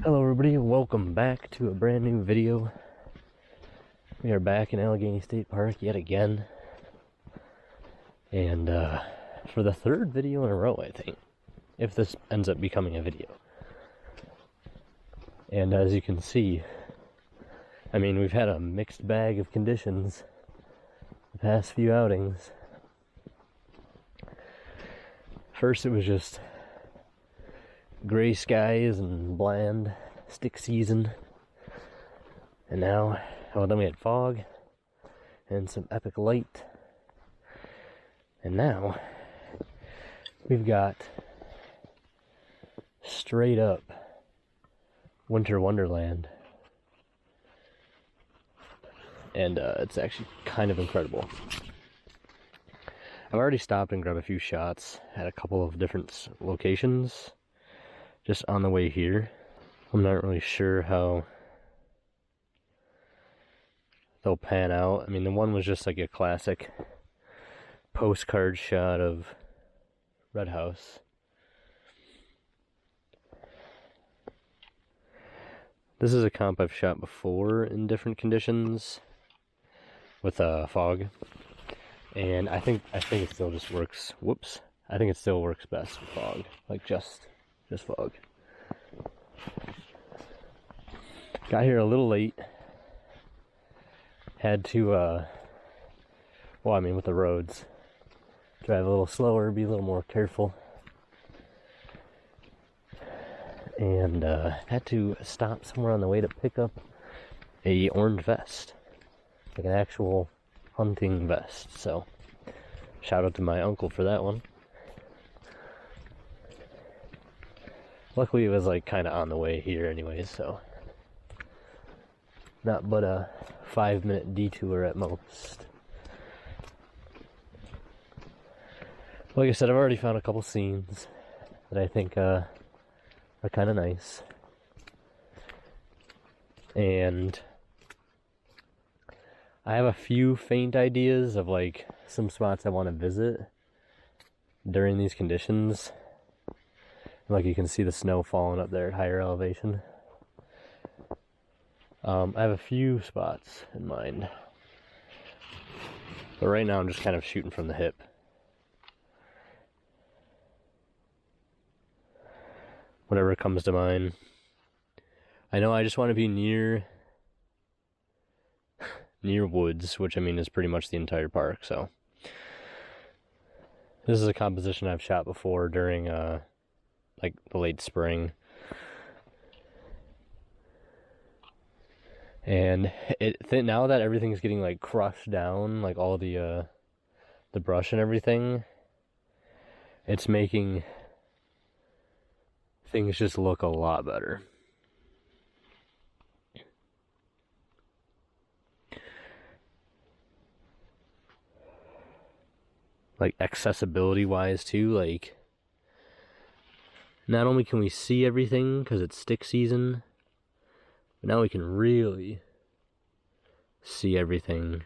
Hello everybody, welcome back to a brand new video. We are back in Allegany State Park yet again. And for the third video in a row, I think. If this ends up becoming a video. And as you can see, I mean, we've had a mixed bag of conditions the past few outings. First it was just gray skies and bland stick season, and now, well, then we had fog and some epic light, and now we've got straight up winter wonderland, and it's actually kind of incredible. I've already stopped and grabbed a few shots at a couple of different locations just on the way here. I'm not really sure how they'll pan out. I mean, the one was just like a classic postcard shot of Red House. This is a comp I've shot before in different conditions with fog, and I think it still just works. Whoops! I think it still works best with fog, like just fog. Got here a little late. Had to, well, I mean, with the roads, drive a little slower, be a little more careful. And had to stop somewhere on the way to pick up a orange vest, like an actual hunting vest. So, shout out to my uncle for that one. Luckily, it was like kind of on the way here anyways, so not but a 5-minute detour at most. Like I said, I've already found a couple scenes that I think are kind of nice, and I have a few faint ideas of like some spots I want to visit during these conditions. Like, you can see the snow falling up there at higher elevation. I have a few spots in mind, but right now I'm just kind of shooting from the hip. Whatever comes to mind. I know I just want to be near woods, which I mean is pretty much the entire park. So this is a composition I've shot before during like the late spring, and now that everything's getting like crushed down, like all the brush and everything, it's making things just look a lot better. Like accessibility wise too, like not only can we see everything because it's stick season, but now we can really see everything.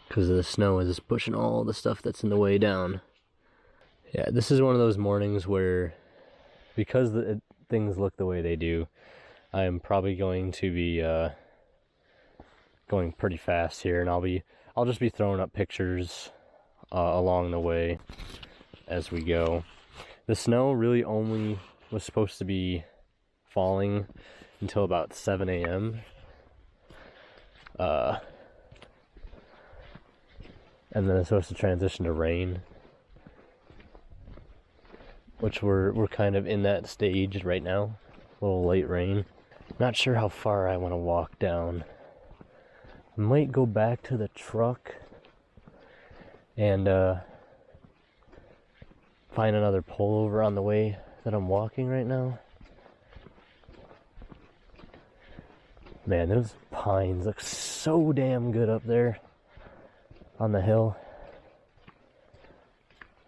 Because the snow is pushing all the stuff that's in the way down. Yeah, this is one of those mornings where, because things look the way they do, I am probably going to be going pretty fast here, and I'll just be throwing up pictures along the way as we go. The snow really only was supposed to be falling until about 7 a.m. And then it's supposed to transition to rain, which we're kind of in that stage right now. A little late rain. Not sure how far I want to walk down. I might go back to the truck and find another pullover on the way that I'm walking right now. Man, those pines look so damn good up there on the hill.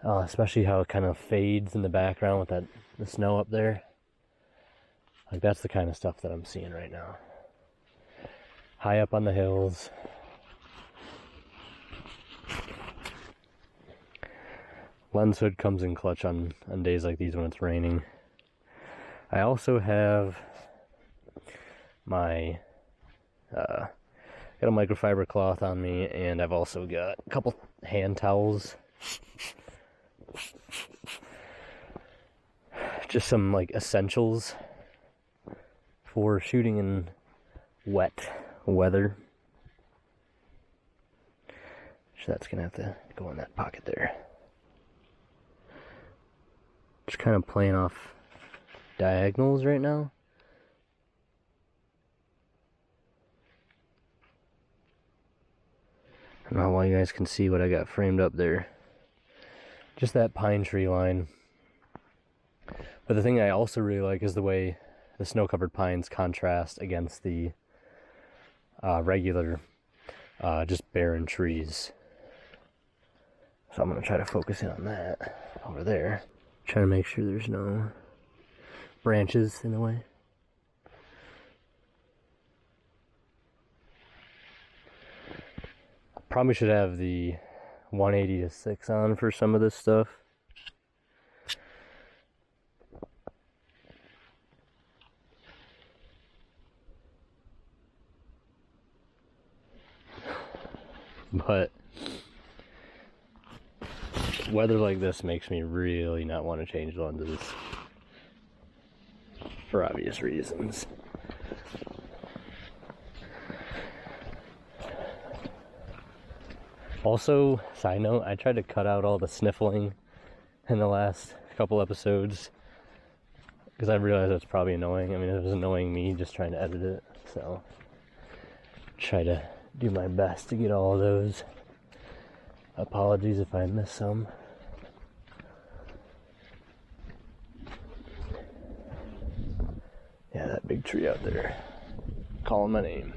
Especially how it kind of fades in the background with the snow up there. Like, that's the kind of stuff that I'm seeing right now. High up on the hills. lens hood comes in clutch on days like these when it's raining. I also have my got a microfiber cloth on me, and I've also got a couple hand towels. Just some like essentials for shooting in wet weather. So that's gonna have to go in that pocket there. Just kind of playing off diagonals right now. I don't know why you guys can see what I got framed up there. Just that pine tree line. But the thing I also really like is the way the snow-covered pines contrast against the regular, just barren trees. So I'm going to try to focus in on that over there. Trying to make sure there's no branches in the way. Probably should have the 180-6 on for some of this stuff. But weather like this makes me really not want to change lenses for obvious reasons. Also, side note, I tried to cut out all the sniffling in the last couple episodes because I realized that's probably annoying. I mean, it was annoying me just trying to edit it, so try to do my best to get all of those. Apologies if I miss some. Yeah, that big tree out there calling my name.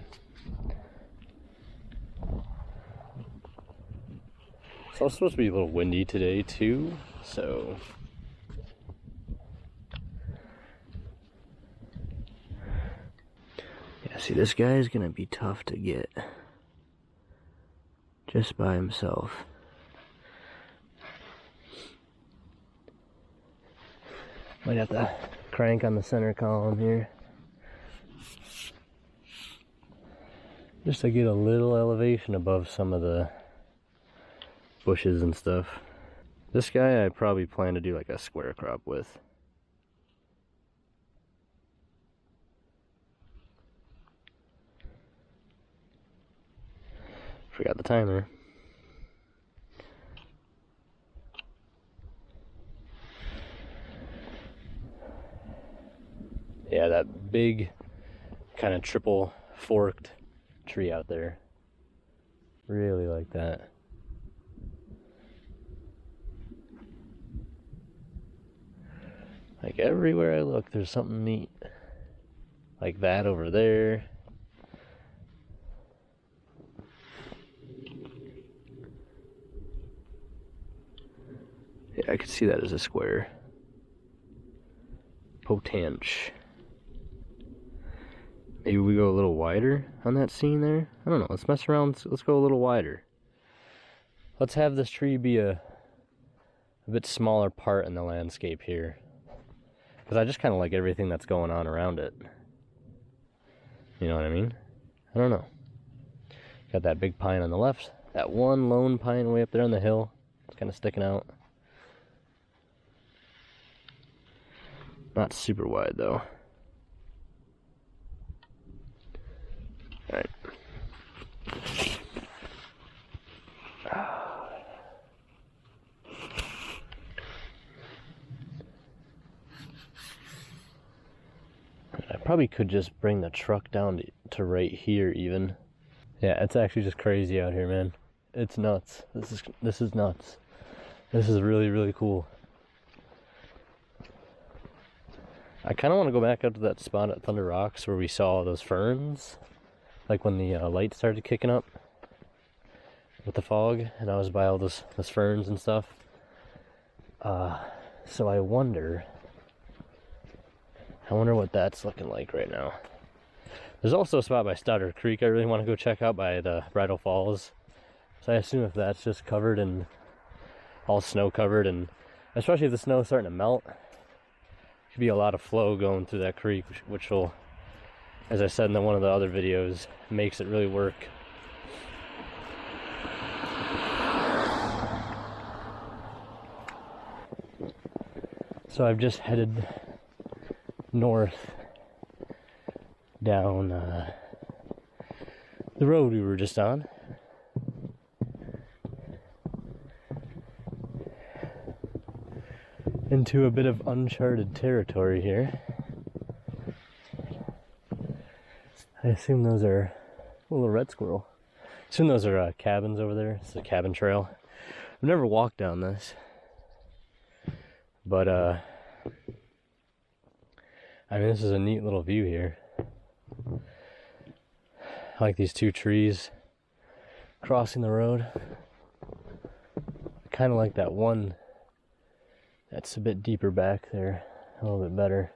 It's also supposed to be a little windy today too, so yeah, see, this guy is gonna be tough to get just by himself. Might have to crank on the center column here just to get a little elevation above some of the bushes and stuff. This guy I probably plan to do like a square crop with. Forgot the timer. Yeah, that big kind of triple forked tree out there. Really like that. Like everywhere I look, there's something neat. Like that over there. Yeah, I could see that as a square. Potential. Maybe we go a little wider on that scene there? I don't know, let's mess around, let's go a little wider. Let's have this tree be a bit smaller part in the landscape here. Because I just kind of like everything that's going on around it. You know what I mean? I don't know. Got that big pine on the left. That one lone pine way up there on the hill. It's kind of sticking out. Not super wide though. Alright. I probably could just bring the truck down to right here even. Yeah, it's actually just crazy out here, man. It's nuts. This is nuts. This is really, really cool. I kind of want to go back up to that spot at Thunder Rocks where we saw those ferns. Like when the light started kicking up with the fog, and I was by all those ferns and stuff. So I wonder what that's looking like right now. There's also a spot by Stoddard Creek I really want to go check out by the Bridal Falls. So I assume if that's just covered in all snow covered, and especially if the snow's starting to melt, should be a lot of flow going through that creek, which will, as I said in one of the other videos, makes it really work. So I've just headed north down the road we were just on. Into a bit of uncharted territory here. I assume those are a little red squirrel. I assume those are cabins over there. It's a cabin trail. I've never walked down this, but I mean, this is a neat little view here. I like these two trees crossing the road. I kind of like that one that's a bit deeper back there, a little bit better.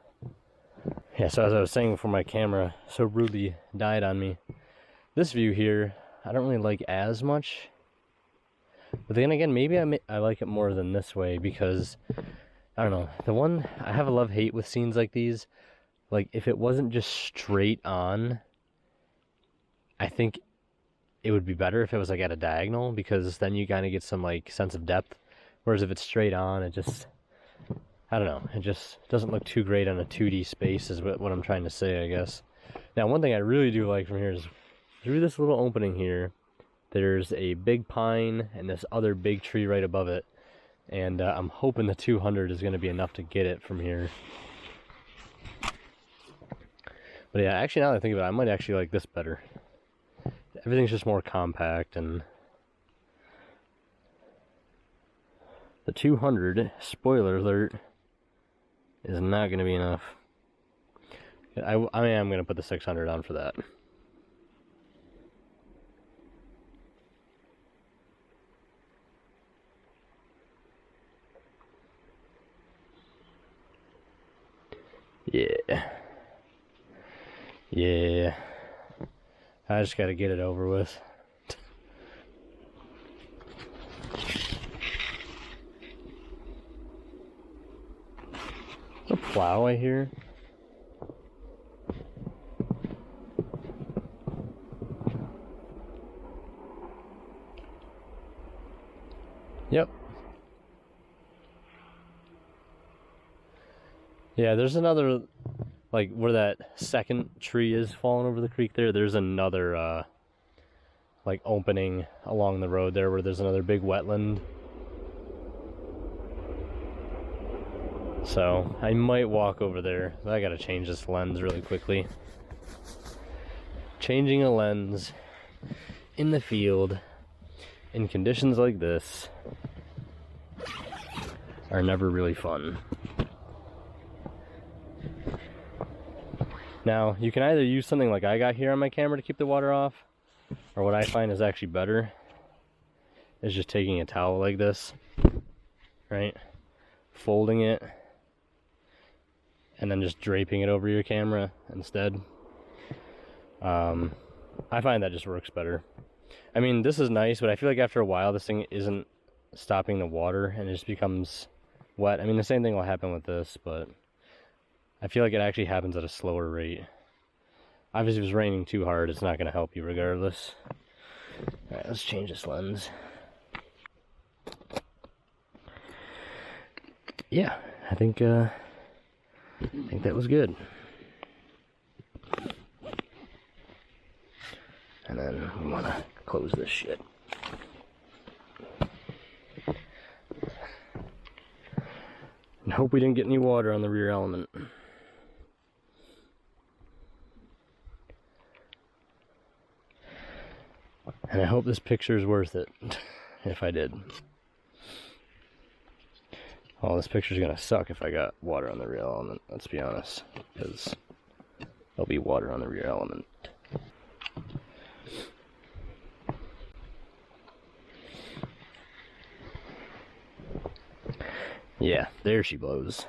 Yeah, so as I was saying before my camera so rudely died on me, this view here, I don't really like as much. But then again, maybe I like it more than this way because, I don't know, the one, I have a love-hate with scenes like these. Like, if it wasn't just straight on, I think it would be better if it was like at a diagonal, because then you kind of get some like sense of depth. Whereas if it's straight on, it just, I don't know, it just doesn't look too great on a 2D space is what I'm trying to say, I guess. Now, one thing I really do like from here is through this little opening here, there's a big pine and this other big tree right above it. And I'm hoping the 200 is going to be enough to get it from here. But yeah, actually now that I think about it, I might actually like this better. Everything's just more compact, and the 200, spoiler alert, is not going to be enough. I mean, I'm going to put the 600 on for that. Yeah. Yeah. I just gotta get it over with. A plow I hear. Yep. Yeah, there's another, like where that second tree is falling over the creek there, there's another like opening along the road there where there's another big wetland. So I might walk over there, but I gotta change this lens really quickly. Changing a lens in the field in conditions like this are never really fun. Now, you can either use something like I got here on my camera to keep the water off, or what I find is actually better is just taking a towel like this, right? Folding it, and then just draping it over your camera instead. I find that just works better. I mean, this is nice, but I feel like after a while this thing isn't stopping the water and it just becomes wet. I mean, the same thing will happen with this, but I feel like it actually happens at a slower rate. Obviously, if it's raining too hard, it's not going to help you regardless. Alright, let's change this lens. Yeah, I think that was good. And then we want to close this shit. And hope we didn't get any water on the rear element. And I hope this picture is worth it, if I did. Oh, this picture's gonna suck if I got water on the rear element, let's be honest. Because there'll be water on the rear element. Yeah, there she blows.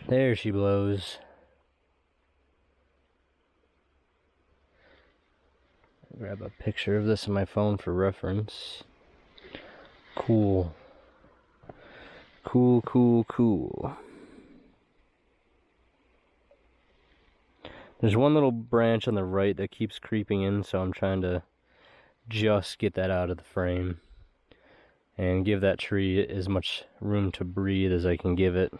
There she blows. Grab a picture of this on my phone for reference. Cool. Cool, cool, cool. There's one little branch on the right that keeps creeping in, so I'm trying to just get that out of the frame and give that tree as much room to breathe as I can give it.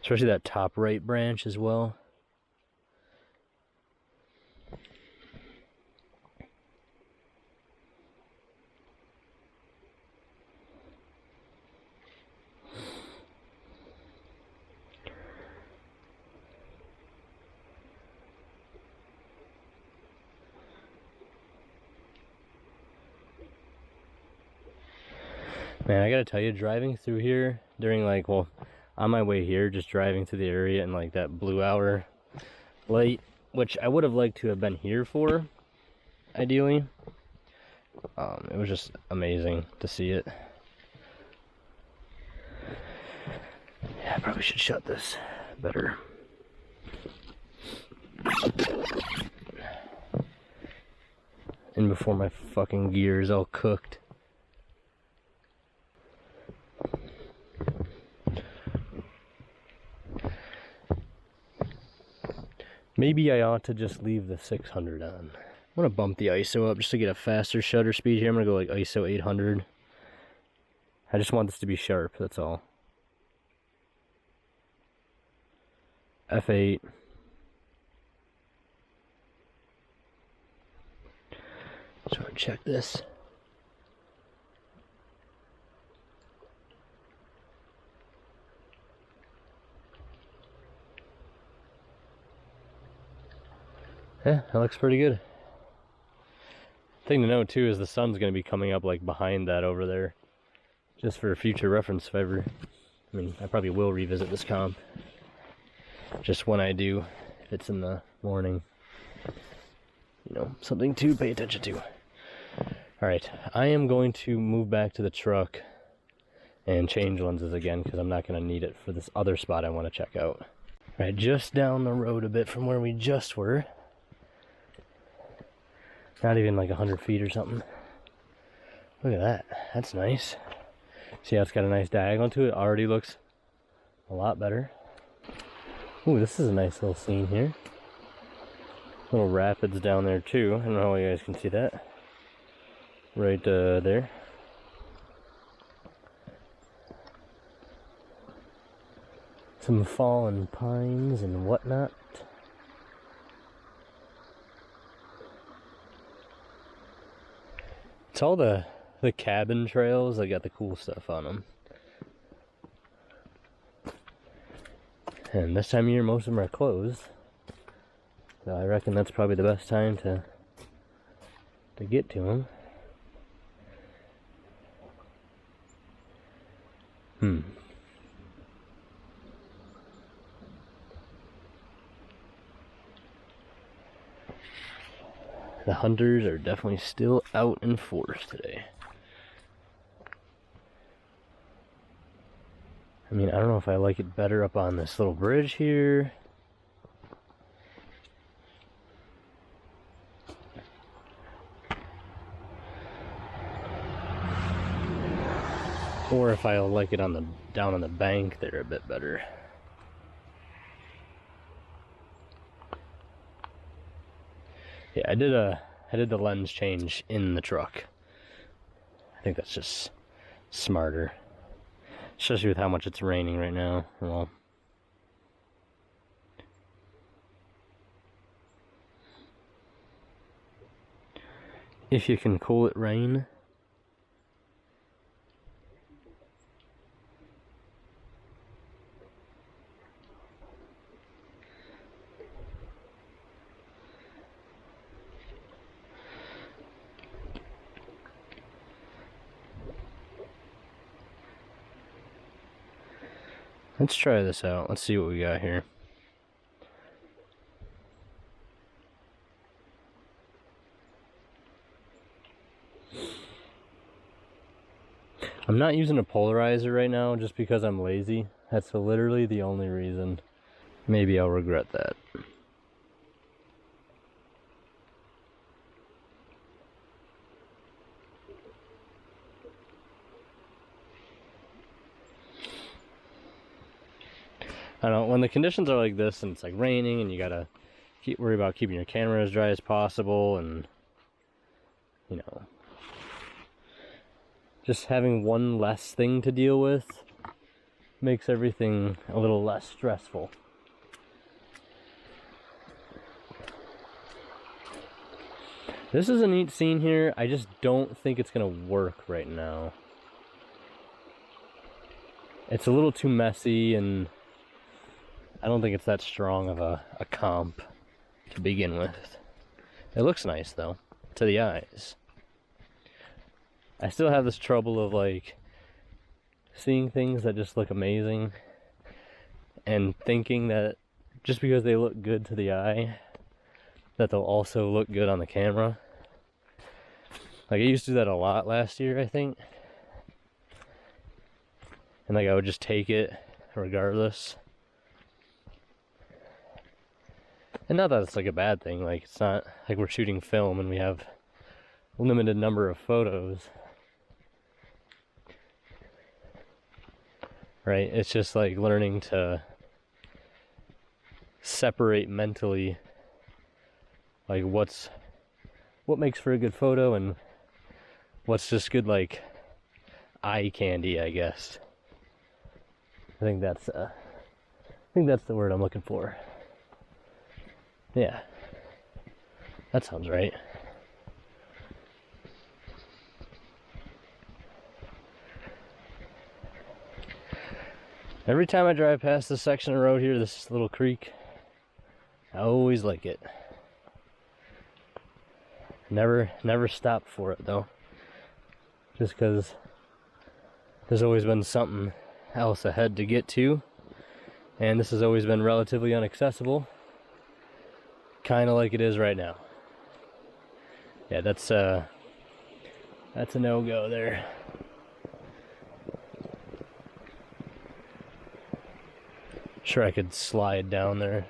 Especially that top right branch as well. Man, I gotta tell you, driving through here during like, well, on my way here, just driving through the area and like that blue hour light, which I would have liked to have been here for, ideally. It was just amazing to see it. Yeah, I probably should shut this better. And before my fucking gear is all cooked. Maybe I ought to just leave the 600 on. I'm gonna bump the ISO up just to get a faster shutter speed here. I'm gonna go like ISO 800. I just want this to be sharp, that's all. F8. So check this. Yeah, that looks pretty good. Thing to note too is the sun's going to be coming up like behind that over there. Just for future reference if ever. I mean, I probably will revisit this comp. Just when I do, if it's in the morning. You know, something to pay attention to. Alright, I am going to move back to the truck and change lenses again because I'm not going to need it for this other spot I want to check out. Alright, just down the road a bit from where we just were. Not even like 100 feet or something. Look at that. That's nice. See how it's got a nice diagonal to it? Already looks a lot better. Ooh, this is a nice little scene here. Little rapids down there too. I don't know how you guys can see that. Right there. Some fallen pines and whatnot. It's all the cabin trails that got the cool stuff on them. And this time of year, most of them are closed. So I reckon that's probably the best time to get to them. The hunters are definitely still out in force today. I mean, I don't know if I like it better up on this little bridge here. Or if I like it on the down on the bank there a bit better. Yeah, I did the lens change in the truck. I think that's just smarter. Especially with how much it's raining right now. Well, if you can call it rain. Let's try this out. Let's see what we got here. I'm not using a polarizer right now just because I'm lazy. That's literally the only reason. Maybe I'll regret that. I don't know, when the conditions are like this and it's like raining and you gotta worry about keeping your camera as dry as possible, and you know, just having one less thing to deal with makes everything a little less stressful. This is a neat scene here. I just don't think it's gonna work right now. It's a little too messy, and I don't think it's that strong of a comp to begin with. It looks nice though, to the eyes. I still have this trouble of like seeing things that just look amazing and thinking that just because they look good to the eye, that they'll also look good on the camera. Like I used to do that a lot last year, I think. And like I would just take it regardless. And not that it's like a bad thing, like it's not like we're shooting film and we have a limited number of photos. Right? It's just like learning to separate mentally like what makes for a good photo and what's just good like eye candy, I guess. I think that's the word I'm looking for. Yeah, that sounds right. Every time I drive past this section of road here, this little creek, I always like it. Never stop for it though. Just because there's always been something else ahead to get to, and this has always been relatively inaccessible. Kind of like it is right now. Yeah, that's a no-go there. Sure, I could slide down there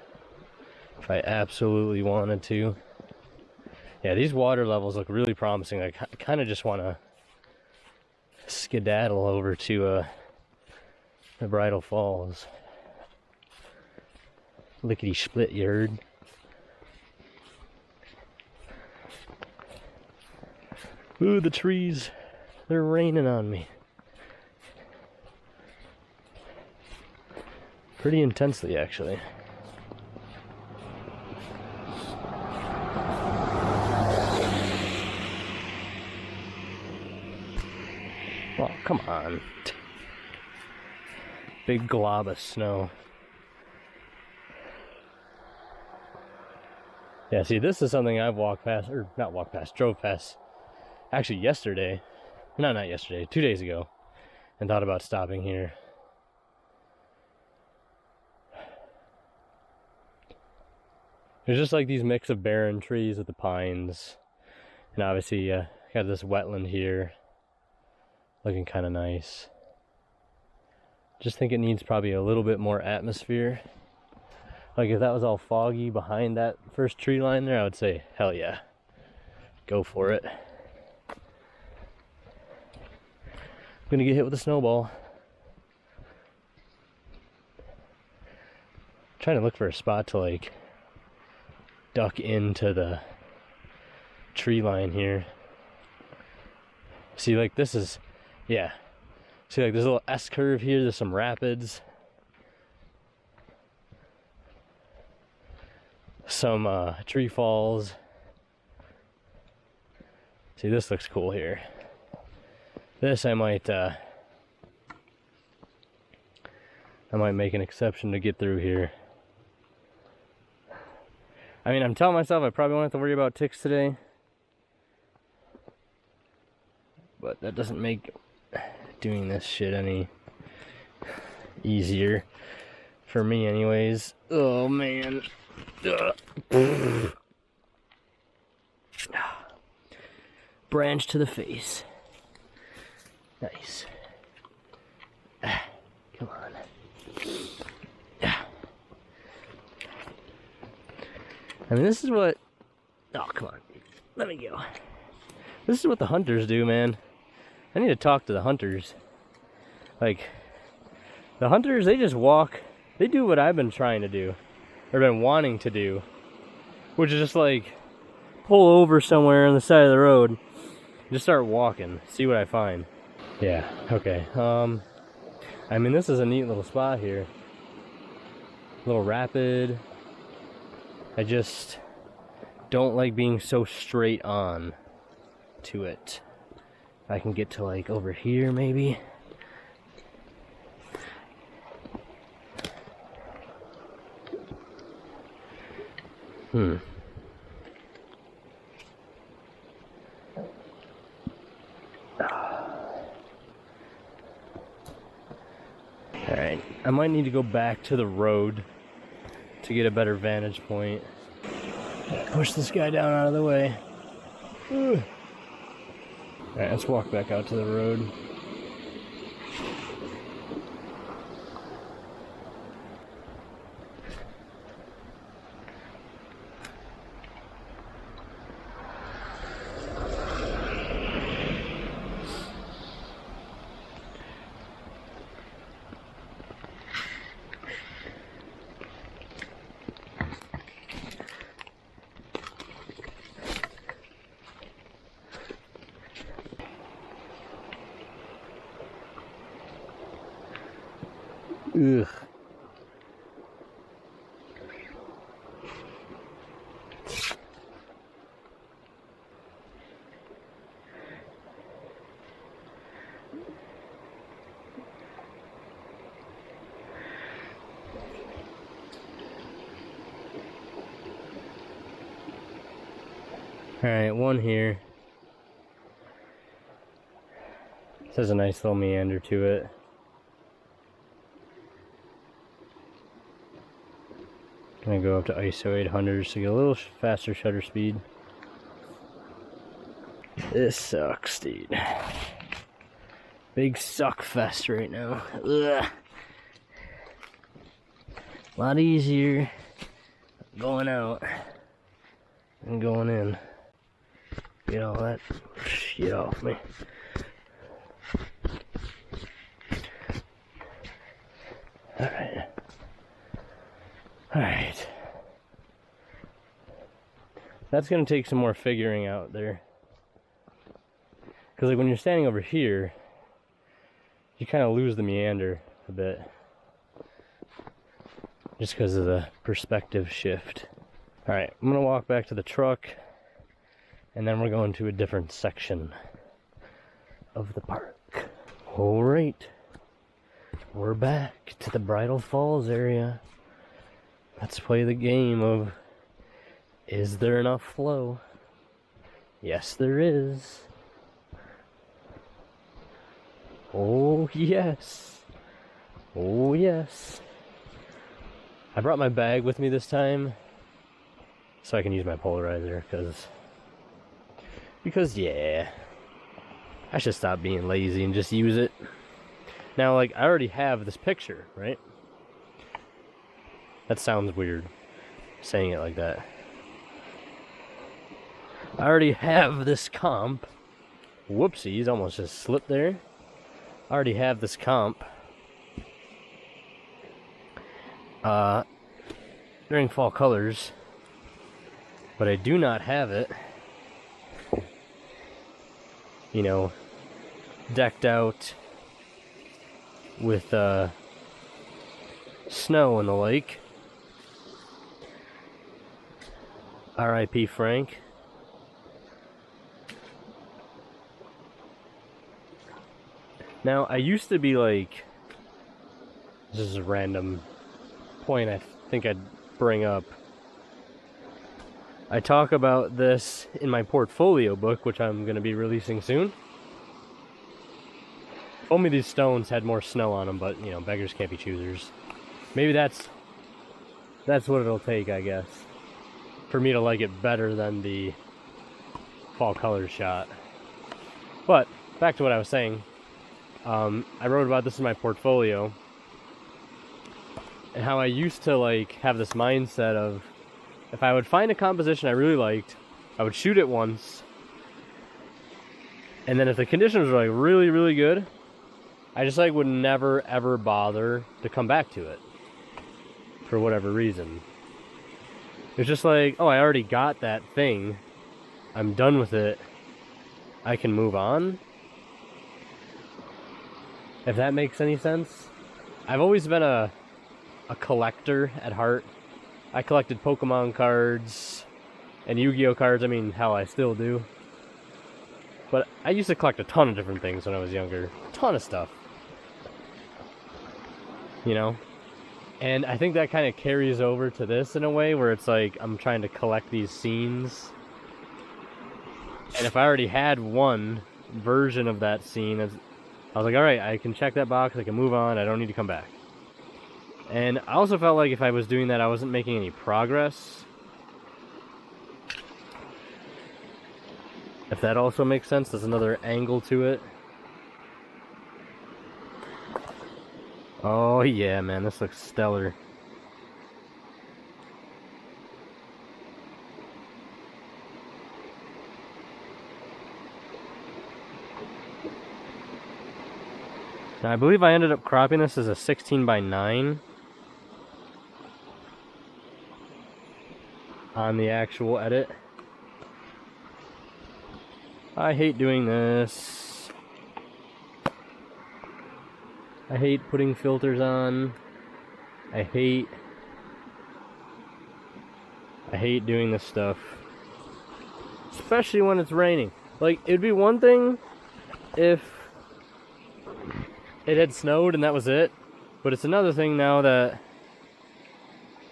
if I absolutely wanted to. Yeah, these water levels look really promising. I kind of just want to skedaddle over to the Bridal Falls. Lickety split yard. Ooh, the trees, they're raining on me. Pretty intensely, actually. Well, come on. Big glob of snow. Yeah, see, this is something I've walked past, or not walked past, drove past. Actually, yesterday, not yesterday, 2 days ago, and thought about stopping here. There's just like these mix of barren trees with the pines, and obviously got this wetland here, looking kind of nice. Just think it needs probably a little bit more atmosphere. Like if that was all foggy behind that first tree line there, I would say, hell yeah, go for it. Gonna get hit with a snowball. Trying to look for a spot to like duck into the tree line here. See, like this is, yeah. See, like there's a little S curve here. There's some rapids. Some tree falls. See, this looks cool here. This I might make an exception to get through here. I mean, I'm telling myself I probably won't have to worry about ticks today, but that doesn't make doing this shit any easier for me anyways. Oh man. Branch to the face. Nice. Come on. I mean, this is what... Oh, come on. Let me go. This is what the hunters do, man. I need to talk to the hunters. Like, the hunters, they just walk. They do what I've been trying to do. Or been wanting to do. Which is just like, pull over somewhere on the side of the road. Just start walking. See what I find. Yeah, okay. I mean, this is a neat little spot here. Little rapid. I just don't like being so straight on to it. I can get to like over here maybe. Alright, I might need to go back to the road to get a better vantage point. Push this guy down out of the way. Alright, let's walk back out to the road. Ugh. Alright, one here. This has a nice little meander to it. Gonna go up to ISO 800 to get a little faster shutter speed. This sucks, dude. Big suck fest right now. Ugh. A lot easier going out than going in. Get all that shit off me. Alright. Alright. That's going to take some more figuring out there. Because like when you're standing over here, you kind of lose the meander a bit. Just because of the perspective shift. Alright, I'm going to walk back to the truck. And then we're going to a different section of the park. Alright. We're back to the Bridal Falls area. Let's play the game of, is there enough flow? Yes, there is. Oh, yes. Oh, yes. I brought my bag with me this time so I can use my polarizer, because yeah, I should stop being lazy and just use it. Now, like, I already have this picture, right? That sounds weird, saying it like that. I already have this comp. Whoopsies, almost just slipped there. I already have this comp. During fall colors. But I do not have it, you know, decked out with snow in the lake. R.I.P. Frank. Now, I used to be like, this is a random point I think I'd bring up. I talk about this in my portfolio book, which I'm going to be releasing soon. If only these stones had more snow on them, but, you know, beggars can't be choosers. Maybe that's what it'll take, I guess, for me to like it better than the fall colors shot. But, back to what I was saying. I wrote about this in my portfolio, and how I used to like have this mindset of, if I would find a composition I really liked, I would shoot it once, and then if the conditions were like really, really good, I just like would never ever bother to come back to it for whatever reason. It's just like, oh, I already got that thing, I'm done with it, I can move on. If that makes any sense. I've always been a collector at heart. I collected Pokemon cards and Yu-Gi-Oh cards. I mean, hell, I still do. But I used to collect a ton of different things when I was younger. A ton of stuff. You know? And I think that kind of carries over to this in a way, where it's like I'm trying to collect these scenes. And if I already had one version of that scene, I was like, alright, I can check that box, I can move on, I don't need to come back. And I also felt like if I was doing that, I wasn't making any progress. If that also makes sense, there's another angle to it. Oh yeah, man, this looks stellar. Now, I believe I ended up cropping this as a 16:9 on the actual edit. I hate doing this. I hate putting filters on. I hate doing this stuff. Especially when it's raining. Like, it'd be one thing if it had snowed and that was it. But it's another thing now that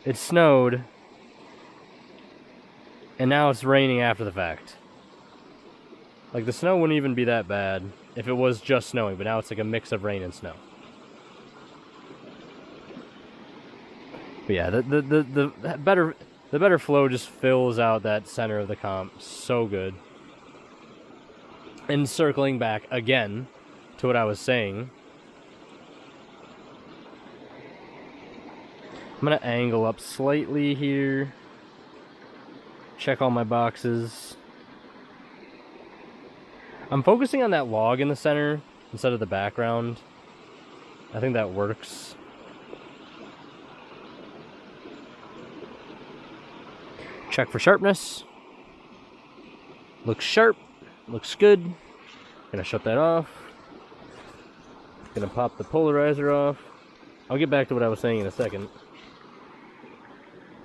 it snowed and now it's raining after the fact. Like, the snow wouldn't even be that bad if it was just snowing, but now it's like a mix of rain and snow. But yeah, the better flow just fills out that center of the comp so good. And circling back again to what I was saying, I'm gonna angle up slightly here. Check all my boxes. I'm focusing on that log in the center instead of the background. I think that works. Check for sharpness. Looks sharp. Looks good. Gonna shut that off. Gonna pop the polarizer off. I'll get back to what I was saying in a second.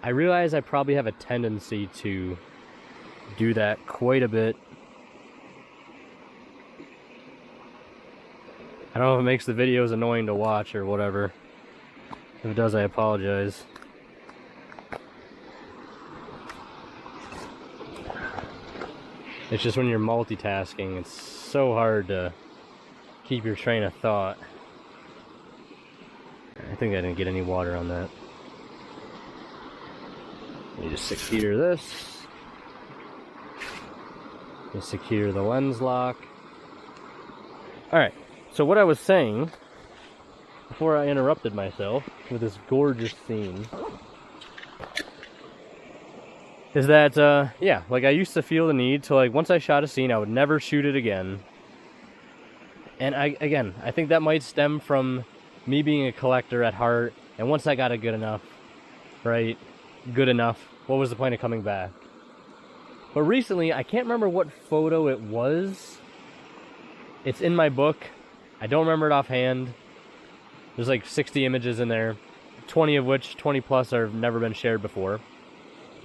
I realize I probably have a tendency to do that quite a bit. I don't know if it makes the videos annoying to watch or whatever. If it does, I apologize. It's just when you're multitasking, it's so hard to keep your train of thought. I think I didn't get any water on that. You just secure this. You secure the lens lock. Alright, so what I was saying, before I interrupted myself with this gorgeous scene, is that, yeah, like I used to feel the need to, like, once I shot a scene, I would never shoot it again. And I think that might stem from me being a collector at heart, and once I got it good enough, right, good enough, what was the point of coming back? But recently, I can't remember what photo it was. It's in my book. I don't remember it offhand. There's like 60 images in there, 20 of which, 20 plus, have never been shared before.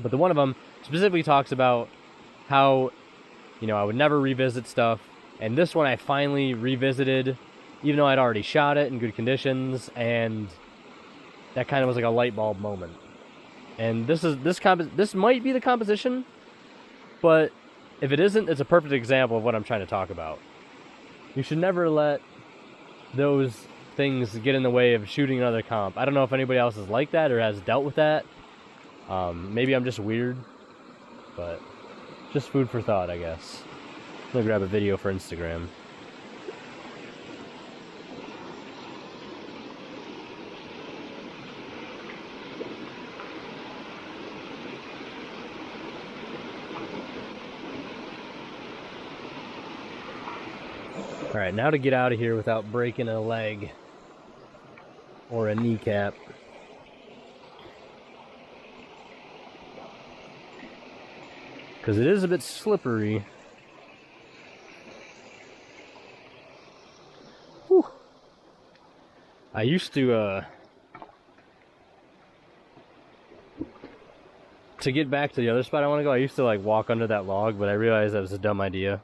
But the one of them specifically talks about how, you know, I would never revisit stuff. And this one I finally revisited, even though I'd already shot it in good conditions. And that kind of was like a light bulb moment. And this might be the composition, but if it isn't, it's a perfect example of what I'm trying to talk about. You should never let those things get in the way of shooting another comp. I don't know if anybody else is like that or has dealt with that. Maybe I'm just weird, but just food for thought, I guess. I'm gonna grab a video for Instagram. Alright, now to get out of here without breaking a leg or a kneecap. Because it is a bit slippery. Whew. I used to get back to the other spot I want to go, I used to like walk under that log, but I realized that was a dumb idea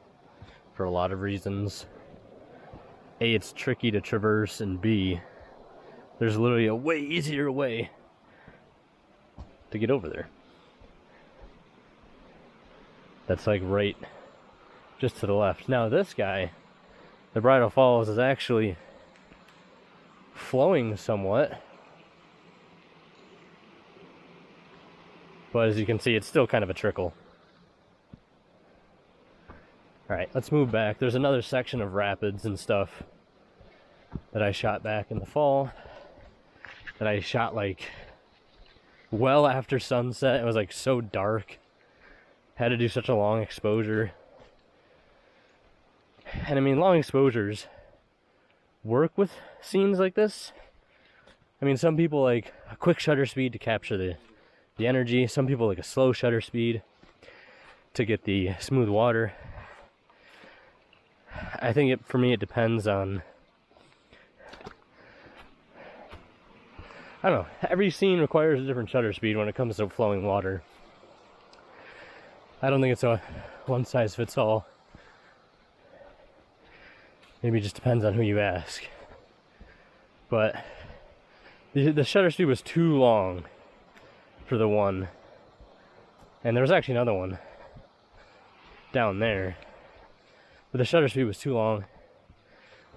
for a lot of reasons. A, it's tricky to traverse, and B, there's literally a way easier way to get over there. That's like right just to the left. Now this guy, the Bridal Falls, is actually flowing somewhat. But as you can see, it's still kind of a trickle. Alright, let's move back. There's another section of rapids and stuff that I shot back in the fall. That I shot like well after sunset. It was like so dark. Had to do such a long exposure. And I mean, long exposures work with scenes like this. I mean, some people like a quick shutter speed to capture the energy. Some people like a slow shutter speed to get the smooth water. I think for me it depends on, I don't know, every scene requires a different shutter speed when it comes to flowing water. I don't think it's a one size fits all. Maybe it just depends on who you ask. But the shutter speed was too long for the one. And there was actually another one down there. But the shutter speed was too long.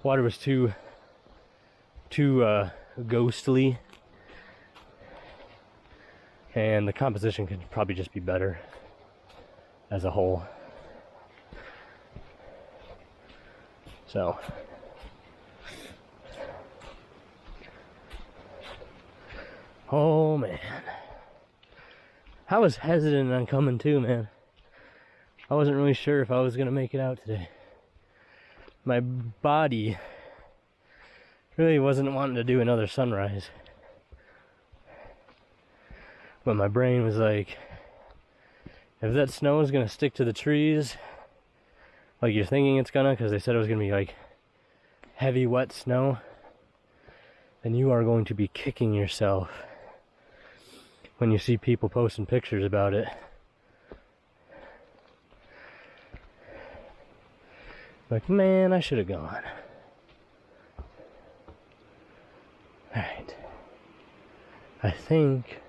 Water was too ghostly. And the composition could probably just be better as a whole. So oh man, I was hesitant on coming too, man. I wasn't really sure if I was gonna make it out today. My body really wasn't wanting to do another sunrise, but my brain was like, if that snow is gonna stick to the trees like you're thinking it's gonna, because they said it was gonna be like heavy wet snow, then you are going to be kicking yourself when you see people posting pictures about it. Like, man, I should have gone. Alright. I think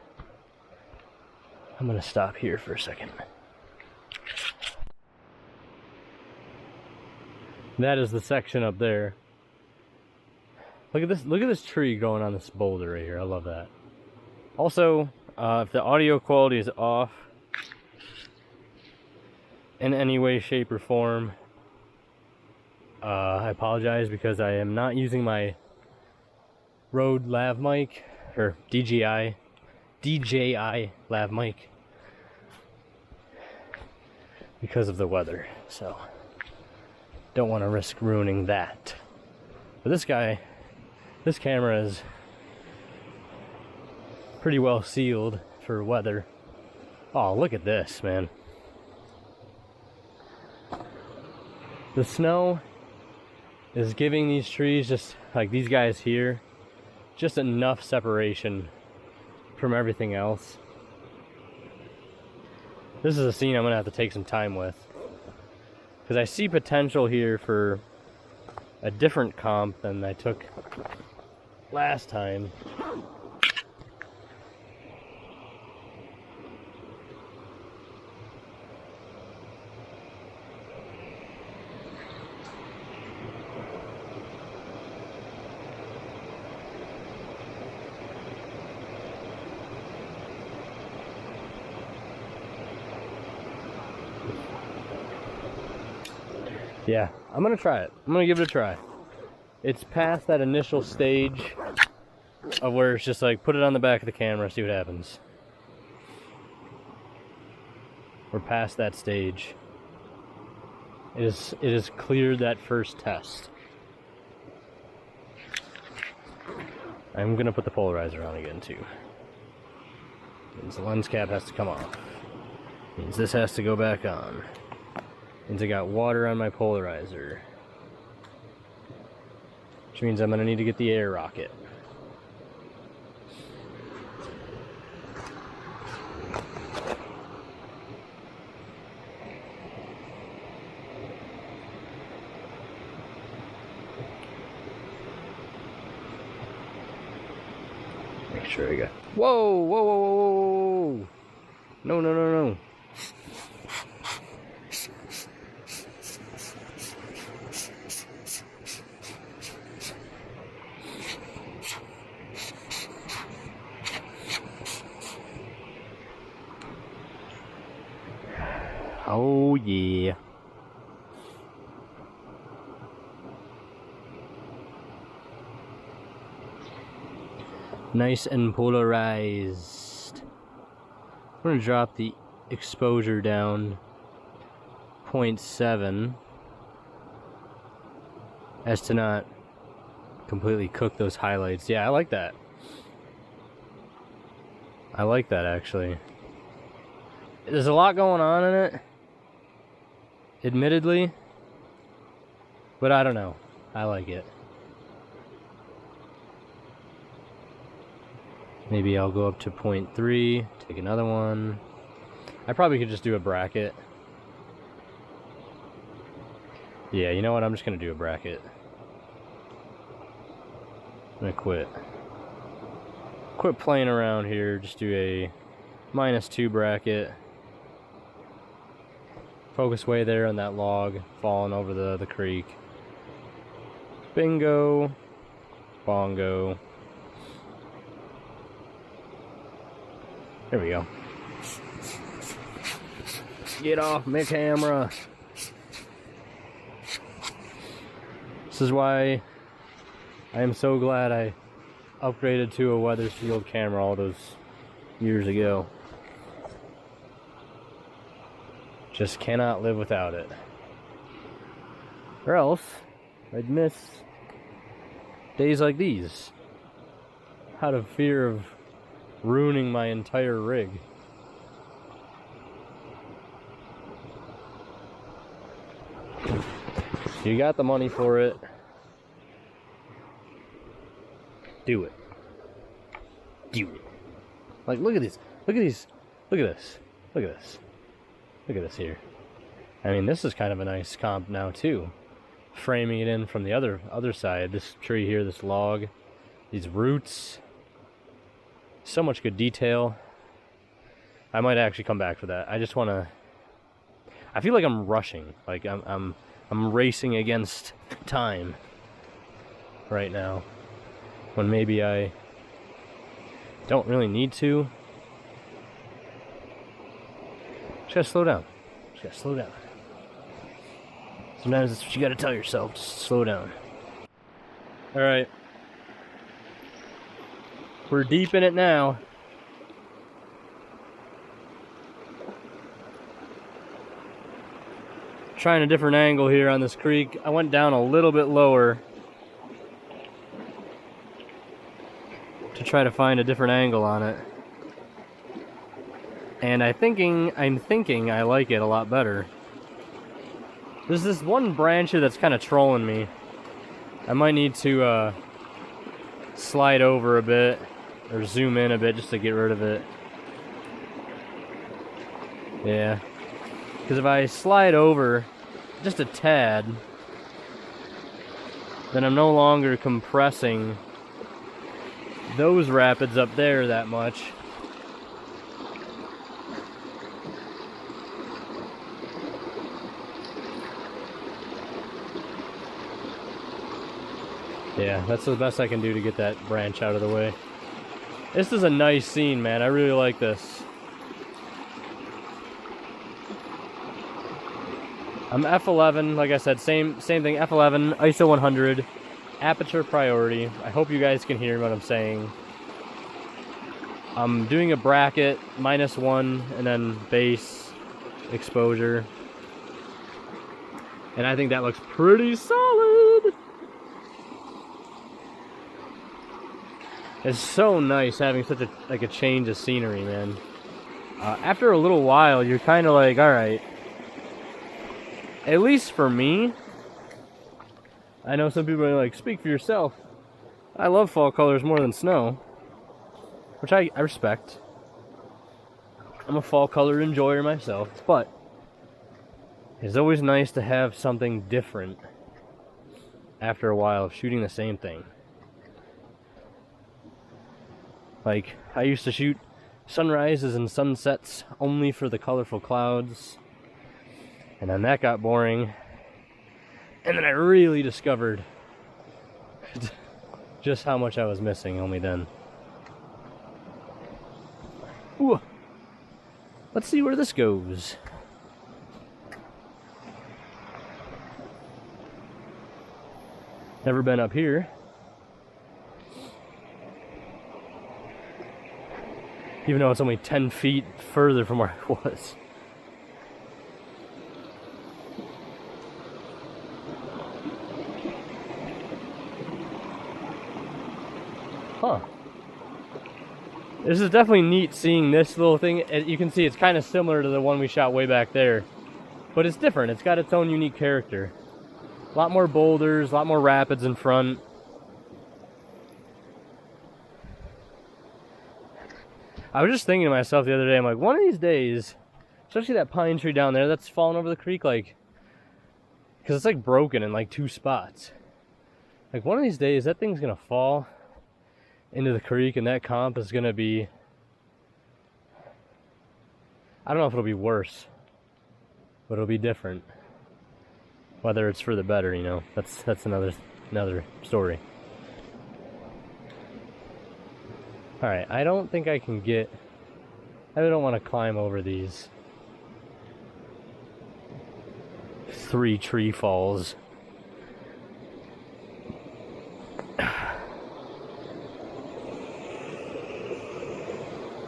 I'm gonna stop here for a second. That is the section up there. Look at this tree growing on this boulder right here. I love that. Also, if the audio quality is off in any way, shape, or form, I apologize, because I am not using my Rode lav mic, or DJI lav mic, because of the weather, so don't want to risk ruining that. But this camera is pretty well sealed for weather. Oh, look at this, man. The snow is giving these trees, just like these guys here, just enough separation from everything else. This is a scene I'm gonna have to take some time with, because I see potential here for a different comp than I took last time. Yeah, I'm gonna try it. I'm gonna give it a try. It's past that initial stage of where it's just like, put it on the back of the camera, see what happens. We're past that stage. It is cleared that first test. I'm gonna put the polarizer on again too. Means the lens cap has to come off. Means this has to go back on. Means I got water on my polarizer. Which means I'm gonna need to get the air rocket. Make sure I got. Whoa, whoa, whoa, whoa, whoa, whoa. No, no, no, no. Oh, yeah. Nice and polarized. I'm going to drop the exposure down 0.7 as to not completely cook those highlights. Yeah, I like that. I like that, actually. There's a lot going on in it, admittedly, but I don't know. I like it. Maybe I'll go up to 0.3, take another one. I probably could just do a bracket. Yeah, you know what? I'm just going to do a bracket. I'm going to quit. Quit playing around here. Just do a -2 bracket. Focus way there on that log falling over the creek. Bingo. Bongo. There we go. Get off my camera. This is why I am so glad I upgraded to a Weathersfield camera all those years ago. Just cannot live without it. Or else I'd miss days like these. Out of fear of ruining my entire rig. You got the money for it. Do it. Do it. Like, look at this. Look at these. Look at this. Look at this. Look at this here. I mean, this is kind of a nice comp now, too. Framing it in from the other side. This tree here, this log. These roots. So much good detail. I might actually come back for that. I just want to. I feel like I'm rushing. Like I'm racing against time right now, when maybe I don't really need to. Just gotta slow down. Just gotta slow down. Sometimes that's what you gotta tell yourself. Just slow down. All right. We're deep in it now. Trying a different angle here on this creek. I went down a little bit lower to try to find a different angle on it. And I'm thinking I like it a lot better. There's this one branch here that's kind of trolling me. I might need to slide over a bit. Or zoom in a bit just to get rid of it. Yeah. Because if I slide over just a tad, then I'm no longer compressing those rapids up there that much. Yeah, that's the best I can do to get that branch out of the way. This is a nice scene, man. I really like this. I'm f11, like I said, same thing, f11, ISO 100, aperture priority. I hope you guys can hear what I'm saying. I'm doing a bracket, -1, and then base, exposure. And I think that looks pretty solid. It's so nice having such a change of scenery, man. After a little while, you're kind of like, all right. At least for me, I know some people are like, speak for yourself. I love fall colors more than snow, which I respect. I'm a fall color enjoyer myself, but it's always nice to have something different after a while of shooting the same thing. Like, I used to shoot sunrises and sunsets only for the colorful clouds, and then that got boring, and then I really discovered just how much I was missing only then. Ooh. Let's see where this goes. Never been up here. Even though it's only 10 feet further from where I was. Huh. This is definitely neat seeing this little thing. You can see it's kind of similar to the one we shot way back there. But it's different. It's got its own unique character. A lot more boulders, a lot more rapids in front. I was just thinking to myself the other day, I'm like, one of these days, especially that pine tree down there that's fallen over the creek, like, because it's like broken in like 2 spots. Like, one of these days, that thing's gonna fall into the creek, and that comp is gonna be, I don't know if it'll be worse, but it'll be different. Whether it's for the better, you know, that's another story. All right, I don't think I can get, I don't want to climb over these 3 tree falls.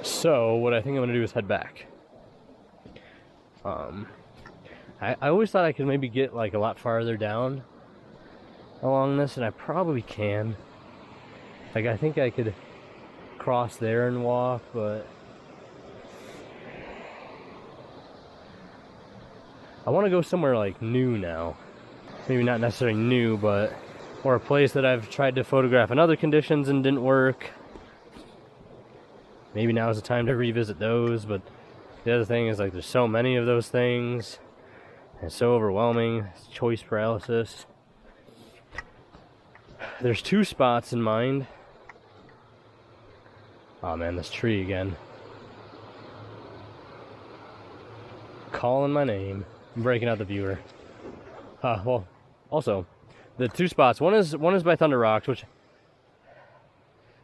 So what I think I'm gonna do is head back. I always thought I could maybe get like a lot farther down along this, and I probably can. Like, I think I could cross there and walk, but I want to go somewhere like new now. Maybe not necessarily new, but or a place that I've tried to photograph in other conditions and didn't work. Maybe now is the time to revisit those, but the other thing is, like, there's so many of those things. And it's so overwhelming. It's choice paralysis. There's 2 spots in mind. Oh man, this tree again. Calling my name. I'm breaking out the viewer. Well, also, the 2 spots. One is by Thunder Rocks, which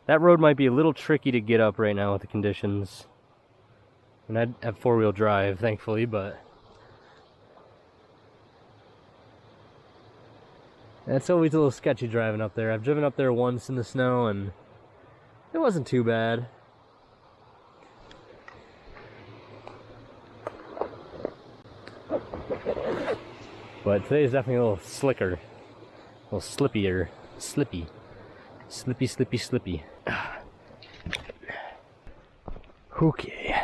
that road might be a little tricky to get up right now with the conditions. And I have 4-wheel drive, thankfully, but it's always a little sketchy driving up there. I've driven up there once in the snow, and it wasn't too bad. But today's definitely a little slicker. A little slippier. Slippy. Slippy, slippy, slippy. Okay.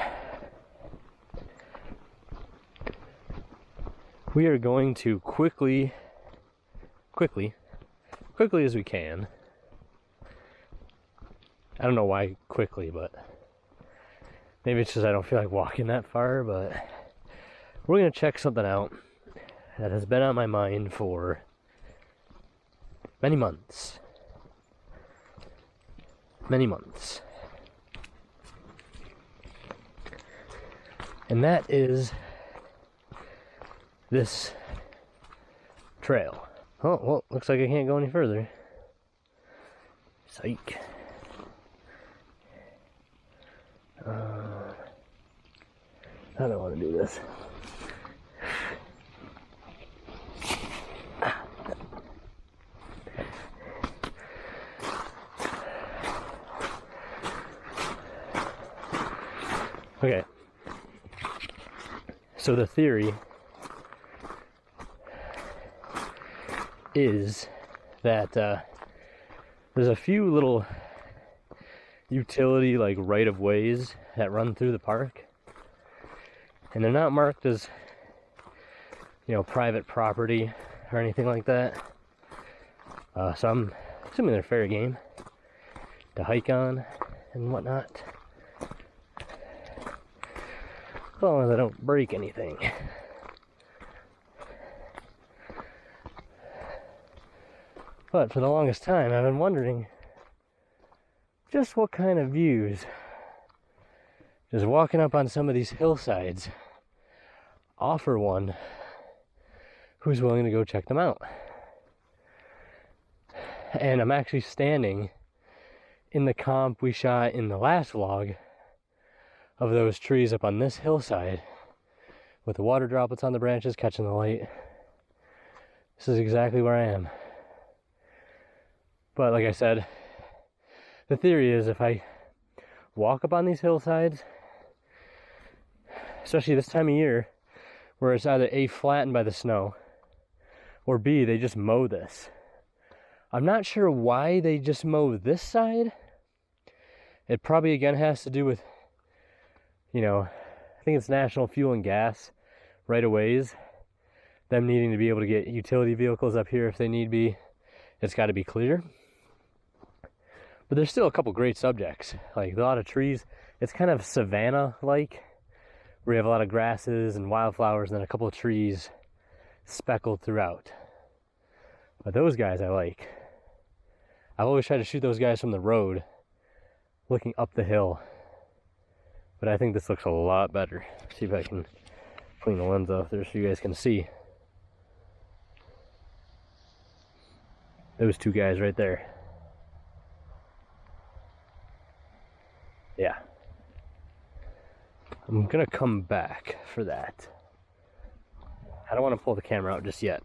We are going to quickly as we can. I don't know why quickly, but maybe it's just I don't feel like walking that far, but we're going to check something out that has been on my mind for many months. Many months. And that is this trail. Oh, well, looks like I can't go any further. Psych. I don't want to do this. Okay. So the theory is that there's a few little utility like right of ways that run through the park, and they're not marked as, you know, private property or anything like that. So I'm assuming they're fair game to hike on and whatnot, as long as I don't break anything. But for the longest time, I've been wondering just what kind of views just walking up on some of these hillsides offer one who's willing to go check them out. And I'm actually standing in the comp we shot in the last vlog of those trees up on this hillside with the water droplets on the branches catching the light. This is exactly where I am. But like I said, the theory is if I walk up on these hillsides, especially this time of year, where it's either A, flattened by the snow, or B, they just mow this. I'm not sure why they just mow this side. It probably again has to do with, you know, I think it's National Fuel and Gas right-of-ways, them needing to be able to get utility vehicles up here if they need be. It's got to be clear. But there's still a couple great subjects, like a lot of trees. It's kind of savanna-like, where you have a lot of grasses and wildflowers and then a couple of trees speckled throughout. But those guys I like. I've always tried to shoot those guys from the road, looking up the hill. But I think this looks a lot better. See if I can clean the lens off there so you guys can see. Those two guys right there. Yeah. I'm gonna come back for that. I don't want to pull the camera out just yet.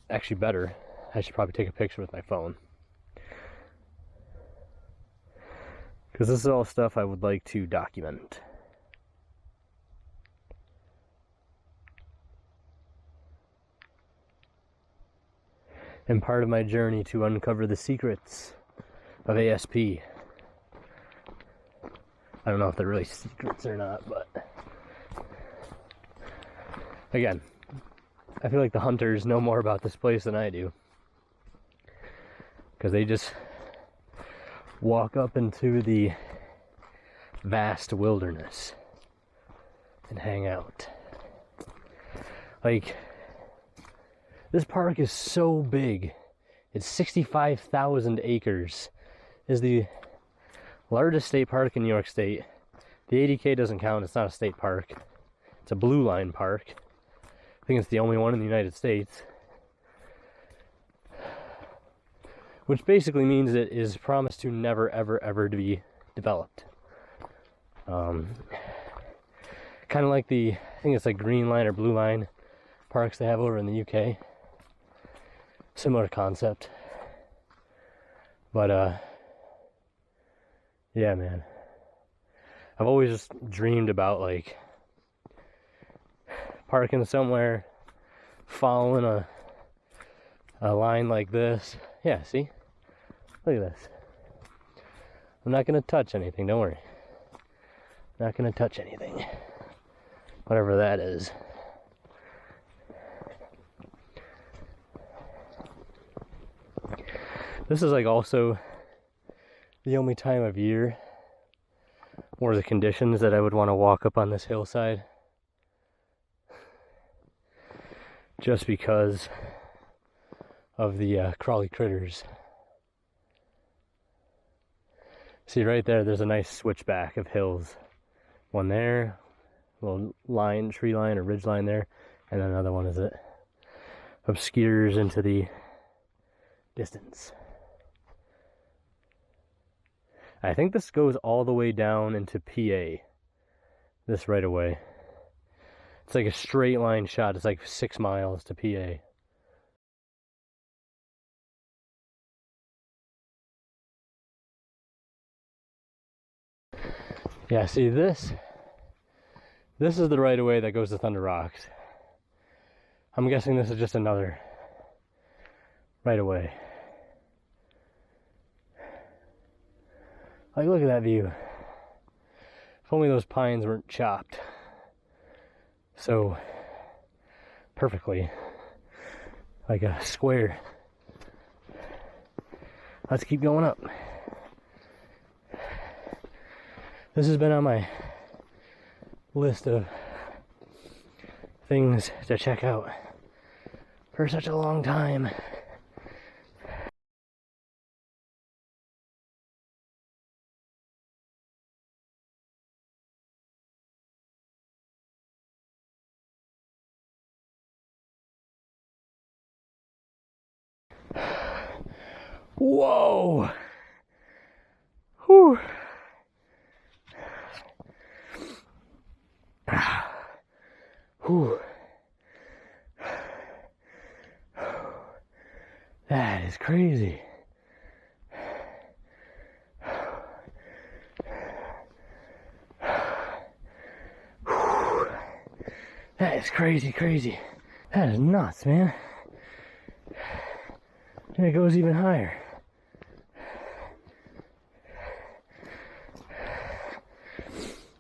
Actually, better, I should probably take a picture with my phone, because this is all stuff I would like to document. And part of my journey to uncover the secrets of ASP. I don't know if they're really secrets or not, but again, I feel like the hunters know more about this place than I do, because they just walk up into the vast wilderness and hang out. Like, this park is so big. It's 65,000 acres. Is the largest state park in New York State. The 80K doesn't count, it's not a state park. It's a blue line park. I think it's the only one in the United States. Which basically means it is promised to never, ever, ever to be developed. Kind of like the, I think it's like green line or blue line parks they have over in the UK. Similar concept. But, yeah, man. I've always just dreamed about, like, parking somewhere, following a line like this. Yeah, see? Look at this. I'm not going to touch anything, don't worry. Not going to touch anything. Whatever that is. This is, like, also the only time of year or the conditions that I would want to walk up on this hillside, just because of the crawly critters. See right there, there's a nice switchback of hills. One there, little line, tree line or ridge line there, and then another one as it obscures into the distance. I think this goes all the way down into PA, this right away. It's like a straight line shot. It's like 6 miles to PA. Yeah, see this is the right of way that goes to Thunder Rocks. I'm guessing this is just another right away. Like, look at that view. If only those pines weren't chopped so perfectly, like a square. Let's keep going up. This has been on my list of things to check out for such a long time. Whoa! Whew! Whew. That is crazy. That is crazy. That is nuts, man. And it goes even higher.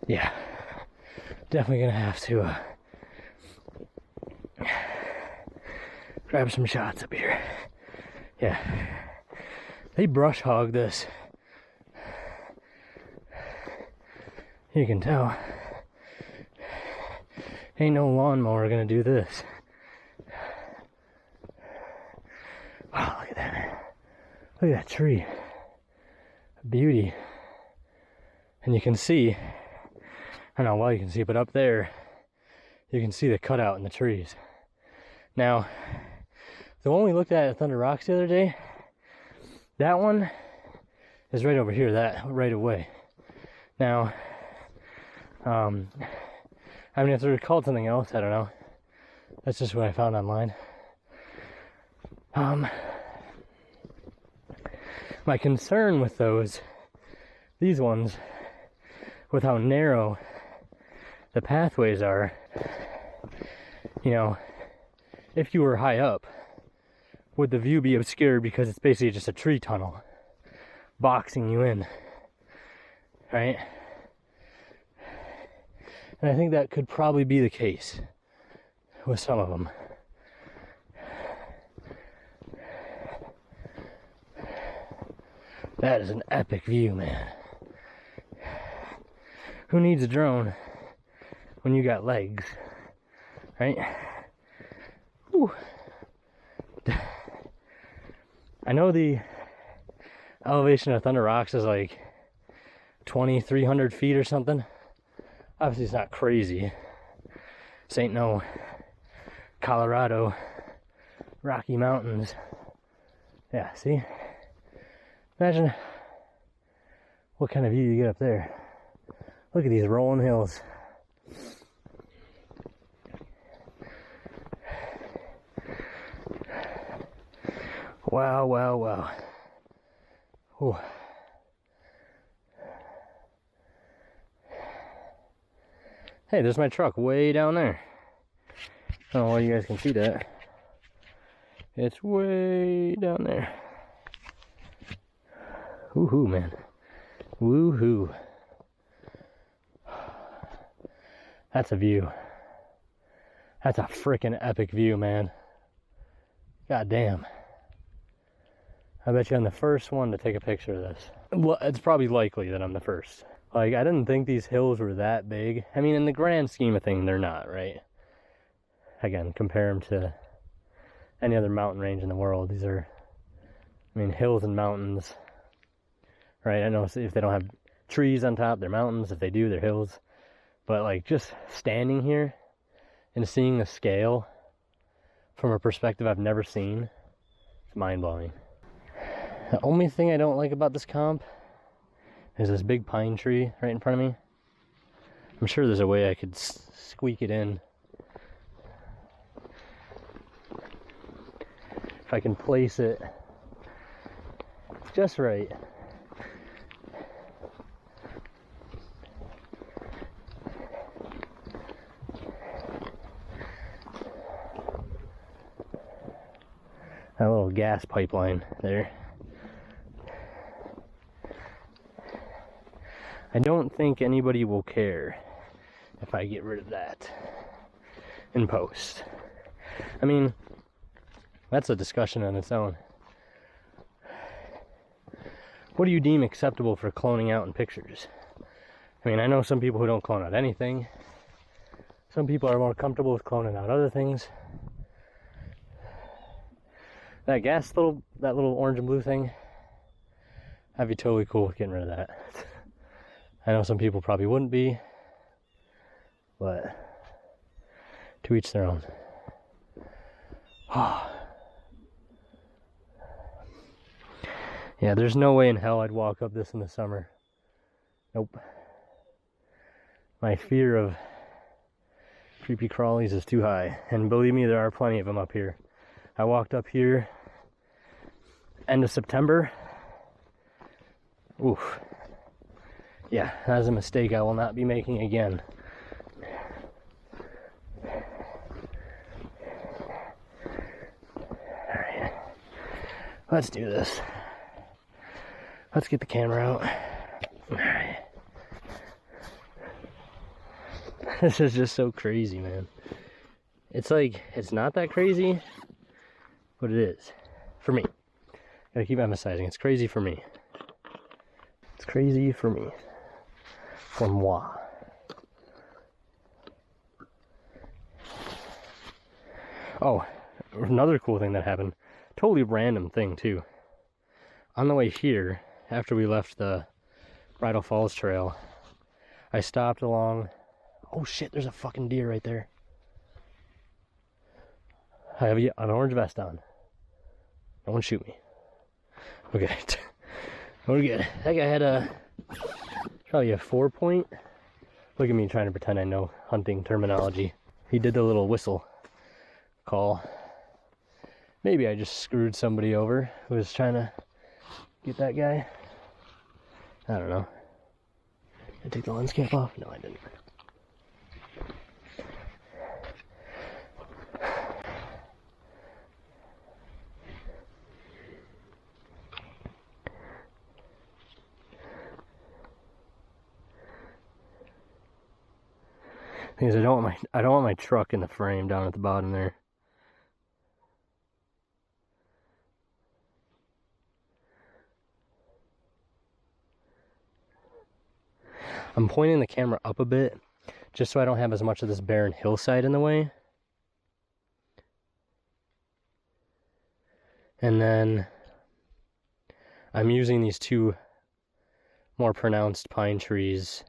Yeah, definitely gonna have to grab some shots up here. Yeah, they brush hog this. You can tell. Ain't no lawnmower gonna do this. Wow, look at that. Look at that tree. Beauty. And you can see, I don't know why you can see, but up there, you can see the cutout in the trees. Now, the one we looked at Thunder Rocks the other day, that one is right over here, that right away. Now, I mean, if they're called something else, I don't know. That's just what I found online. My concern with these ones, with how narrow the pathways are, you know, if you were high up, would the view be obscured because it's basically just a tree tunnel boxing you in, right? And I think that could probably be the case with some of them. That is an epic view, man. Who needs a drone when you got legs, right? Whew. I know the elevation of Thunder Rocks is like 2,300 feet or something. Obviously, it's not crazy. This ain't no Colorado Rocky Mountains. Yeah, see? Imagine what kind of view you get up there. Look at these rolling hills. Wow, wow, wow. Ooh. Hey, there's my truck way down there. I don't know why you guys can see that. It's way down there. Woohoo, man. Woohoo. That's a view. That's a freaking epic view, man. God damn. I bet you I'm the first one to take a picture of this. Well, it's probably likely that I'm the first. Like, I didn't think these hills were that big. I mean, in the grand scheme of things, they're not, right? Again, compare them to any other mountain range in the world. These are, I mean, hills and mountains, right? I know if they don't have trees on top, they're mountains. If they do, they're hills. But, like, just standing here and seeing the scale from a perspective I've never seen, it's mind-blowing. The only thing I don't like about this comp is this big pine tree right in front of me. I'm sure there's a way I could squeak it in. If I can place it just right. That little gas pipeline there. I don't think anybody will care if I get rid of that in post. I mean, that's a discussion on its own. What do you deem acceptable for cloning out in pictures? I mean, I know some people who don't clone out anything. Some people are more comfortable with cloning out other things. That little orange and blue thing, I'd be totally cool with getting rid of that. I know some people probably wouldn't be, but to each their own. Yeah, there's no way in hell I'd walk up this in the summer. Nope. My fear of creepy crawlies is too high, and believe me, there are plenty of them up here. I walked up here end of September. Oof. Yeah, that is a mistake I will not be making again. Alright, let's do this. Let's get the camera out. Alright. This is just so crazy, man. It's like, it's not that crazy, but it is. For me. Gotta keep emphasizing, it's crazy for me. It's crazy for me. For moi. Oh, another cool thing that happened. Totally random thing, too. On the way here, after we left the Bridal Falls Trail, I stopped along. Oh shit, there's a fucking deer right there. I have an orange vest on. No one shoot me. Okay. We're good. That guy had probably a 4-point. Look at me trying to pretend I know hunting terminology. He did the little whistle call. Maybe I just screwed somebody over who was trying to get that guy. I don't know. Did I take the lens cap off? No, I didn't. Because I don't want my truck in the frame down at the bottom there. I'm pointing the camera up a bit just so I don't have as much of this barren hillside in the way. And then I'm using these two more pronounced pine trees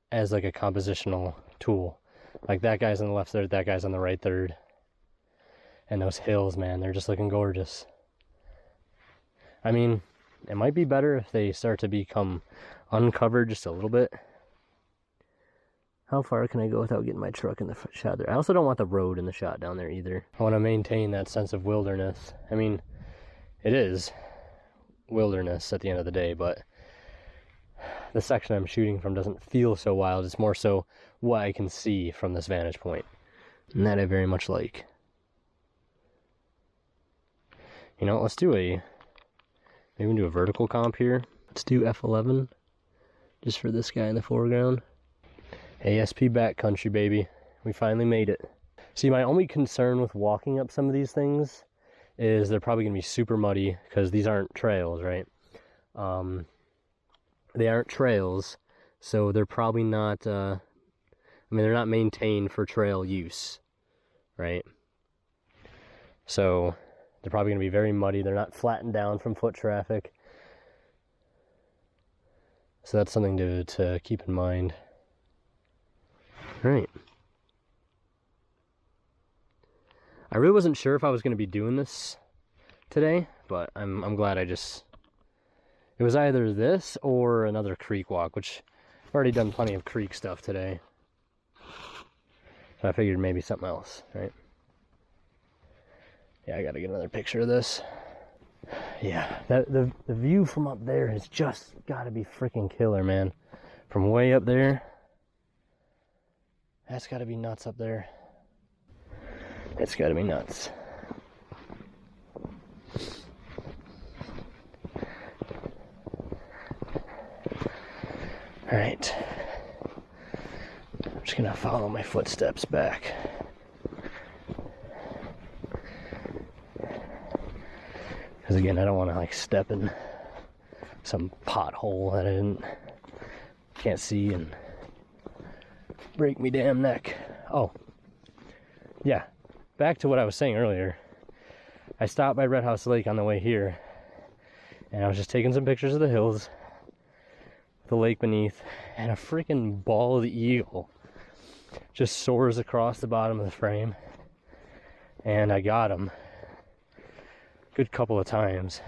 as like a compositional tool. Like that guy's on the left third, that guy's on the right third. And those hills, man, they're just looking gorgeous. I mean, it might be better if they start to become uncovered just a little bit. How far can I go without getting my truck in the shot there? I also don't want the road in the shot down there either. I want to maintain that sense of wilderness. I mean, it is wilderness at the end of the day, but the section I'm shooting from doesn't feel so wild. It's more so what I can see from this vantage point. And that I very much like. You know, let's do maybe we can do a vertical comp here. Let's do F11. Just for this guy in the foreground. ASP backcountry, baby. We finally made it. See, my only concern with walking up some of these things is they're probably going to be super muddy because these aren't trails, right? They aren't trails, so they're probably not, they're not maintained for trail use, right? So they're probably going to be very muddy. They're not flattened down from foot traffic. So that's something to keep in mind. All right. I really wasn't sure if I was going to be doing this today, but I'm glad it was either this or another creek walk, which I've already done plenty of creek stuff today. So I figured maybe something else, right? Yeah, I gotta get another picture of this. Yeah, the view from up there has just gotta be freaking killer, man. From way up there. That's gotta be nuts up there. It's gotta be nuts. All right. I'm just gonna follow my footsteps back. Because again, I don't want to like step in some pothole that I can't see and break me damn neck. Oh, yeah. Back to what I was saying earlier. I stopped by Red House Lake on the way here, and I was just taking some pictures of the hills, the lake beneath, and a freaking bald eagle just soars across the bottom of the frame, and I got him a good couple of times.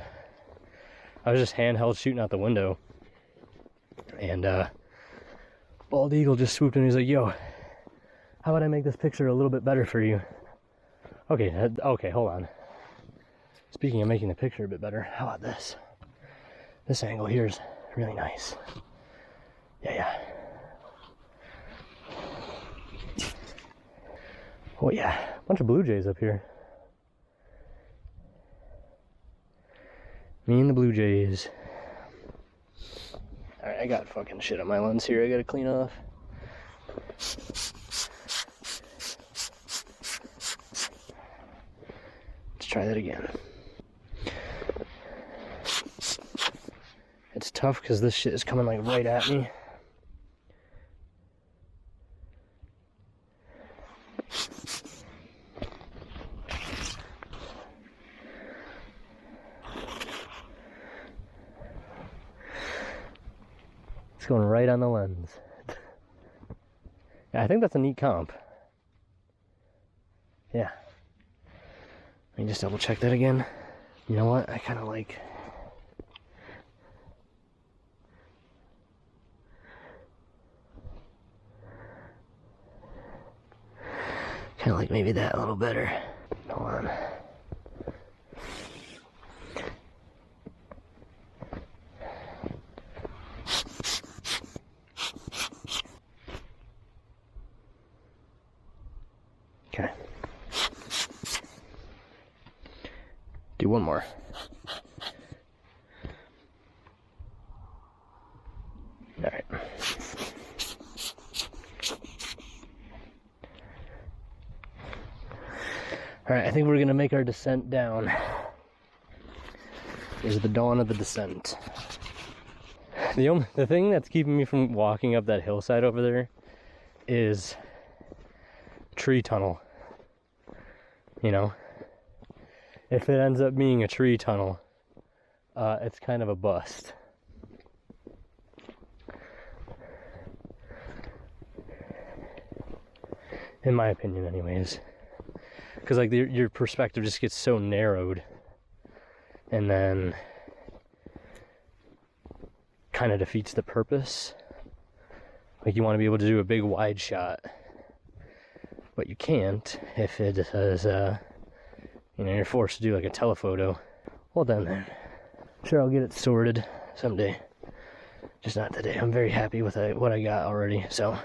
I was just handheld shooting out the window, and bald eagle just swooped in and he's like, yo, how about I make this picture a little bit better for you? Okay, hold on. Speaking of making the picture a bit better, how about this? This angle here is really nice. Yeah. Oh yeah, a bunch of blue jays up here. Me and the blue jays. Alright, I got fucking shit on my lens here I gotta clean off. Let's try that again. It's tough because this shit is coming like right at me. It's going right on the lens. Yeah, I think that's a neat comp. Yeah. Let me just double check that again. You know what? I kind of like... maybe that a little better. Hold on. Okay. Do one more. All right. Alright, I think we're gonna make our descent down. Here's the dawn of the descent. The thing that's keeping me from walking up that hillside over there is tree tunnel. You know? If it ends up being a tree tunnel, it's kind of a bust. In my opinion, anyways. Because like your perspective just gets so narrowed, and then kind of defeats the purpose. Like you want to be able to do a big wide shot, but you can't if it is you're forced to do like a telephoto. Well done then. Sure, I'll get it sorted someday, just not today. I'm very happy with what I got already, so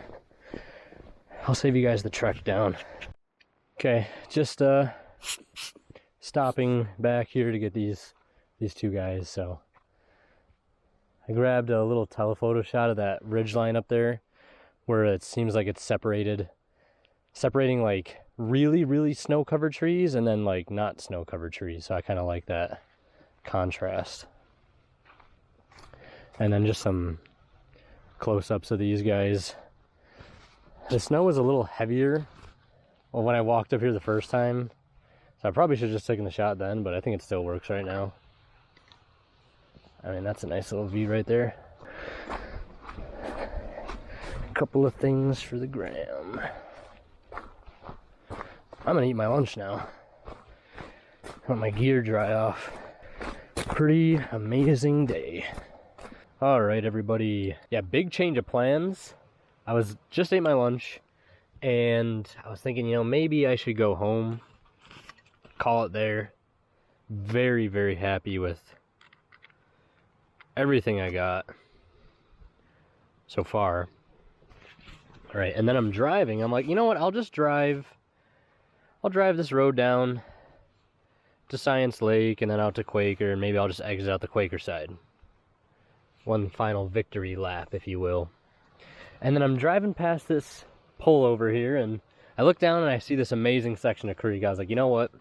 I'll save you guys the trek down. Okay, just stopping back here to get these two guys. So I grabbed a little telephoto shot of that ridge line up there where it seems like it's separating like really snow-covered trees and then like not snow-covered trees. So I kind of like that contrast. And then just some close-ups of these guys. The snow was a little heavier when I walked up here the first time, so I probably should have just taken the shot then, but I think it still works right now. I mean, that's a nice little view right there. A couple of things for the gram. I'm gonna eat my lunch now. Let my gear dry off. Pretty amazing day. All right, everybody. Yeah, big change of plans. I just ate my lunch, and I was thinking, maybe I should go home, call it there. Very, very happy with everything I got so far. All right, and then I'm driving. I'm like, you know what? I'll drive this road down to Science Lake and then out to Quaker, and maybe I'll just exit out the Quaker side. One final victory lap, if you will. And then I'm driving past this pullover here, and I look down and I see this amazing section of creek. I was like, you know what?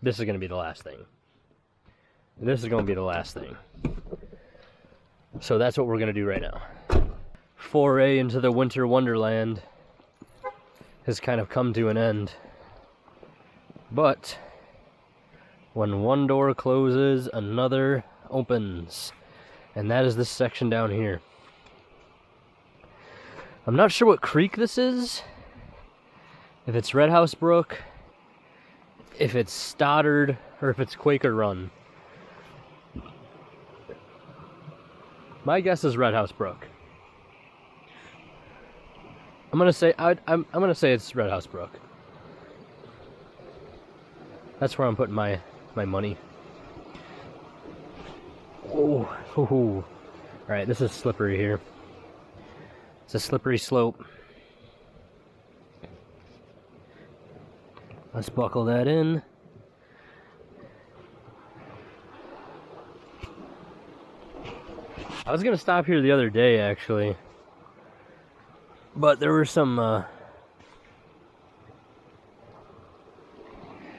This is going to be the last thing. This is going to be the last thing. So that's what we're going to do right now. Foray into the winter wonderland has kind of come to an end. But when one door closes, another opens. And that is this section down here. I'm not sure what creek this is. If it's Red House Brook, if it's Stoddard, or if it's Quaker Run. My guess is Red House Brook. I'm gonna say it's Red House Brook. That's where I'm putting my money. Oh, all right, this is slippery here. It's a slippery slope. Let's buckle that in. I was gonna stop here the other day, actually, but there were some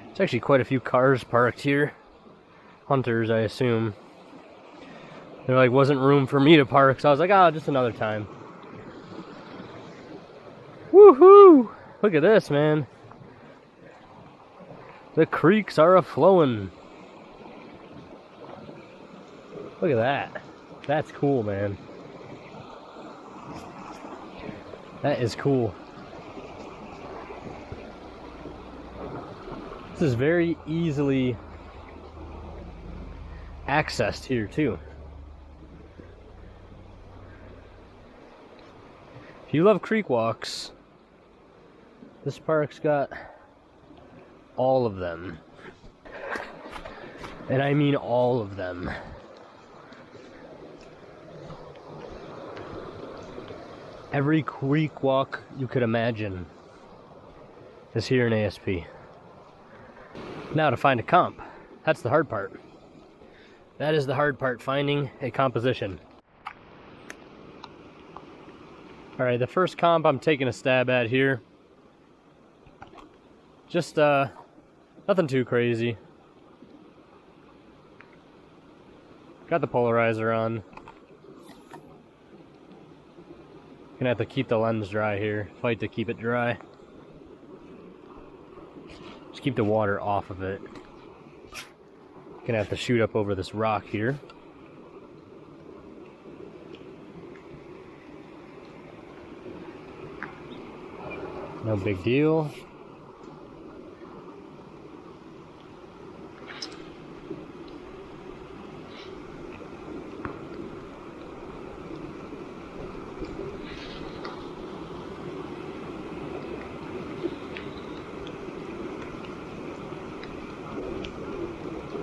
it's actually quite a few cars parked here. Hunters, I assume. There like wasn't room for me to park, so I was like, oh, just another time. Woohoo! Look at this, man. The creeks are a-flowing. Look at that. That's cool, man. That is cool. This is very easily accessed here, too. If you love creek walks, this park's got all of them. And I mean all of them. Every creek walk you could imagine is here in ASP. Now to find a comp. That's the hard part. That is the hard part, finding a composition. Alright, the first comp I'm taking a stab at here. Just, nothing too crazy. Got the polarizer on. Gonna have to keep the lens dry here. Fight to keep it dry. Just keep the water off of it. Gonna have to shoot up over this rock here. No big deal.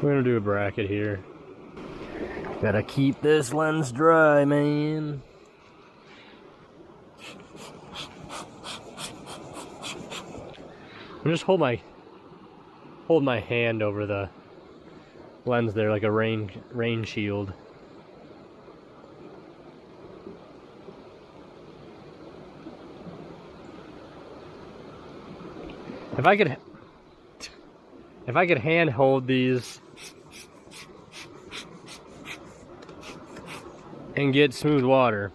We're gonna do a bracket here. Gotta keep this lens dry, man. I'm just hold my hand over the lens there like a rain shield. If I could hand hold these and get smooth water,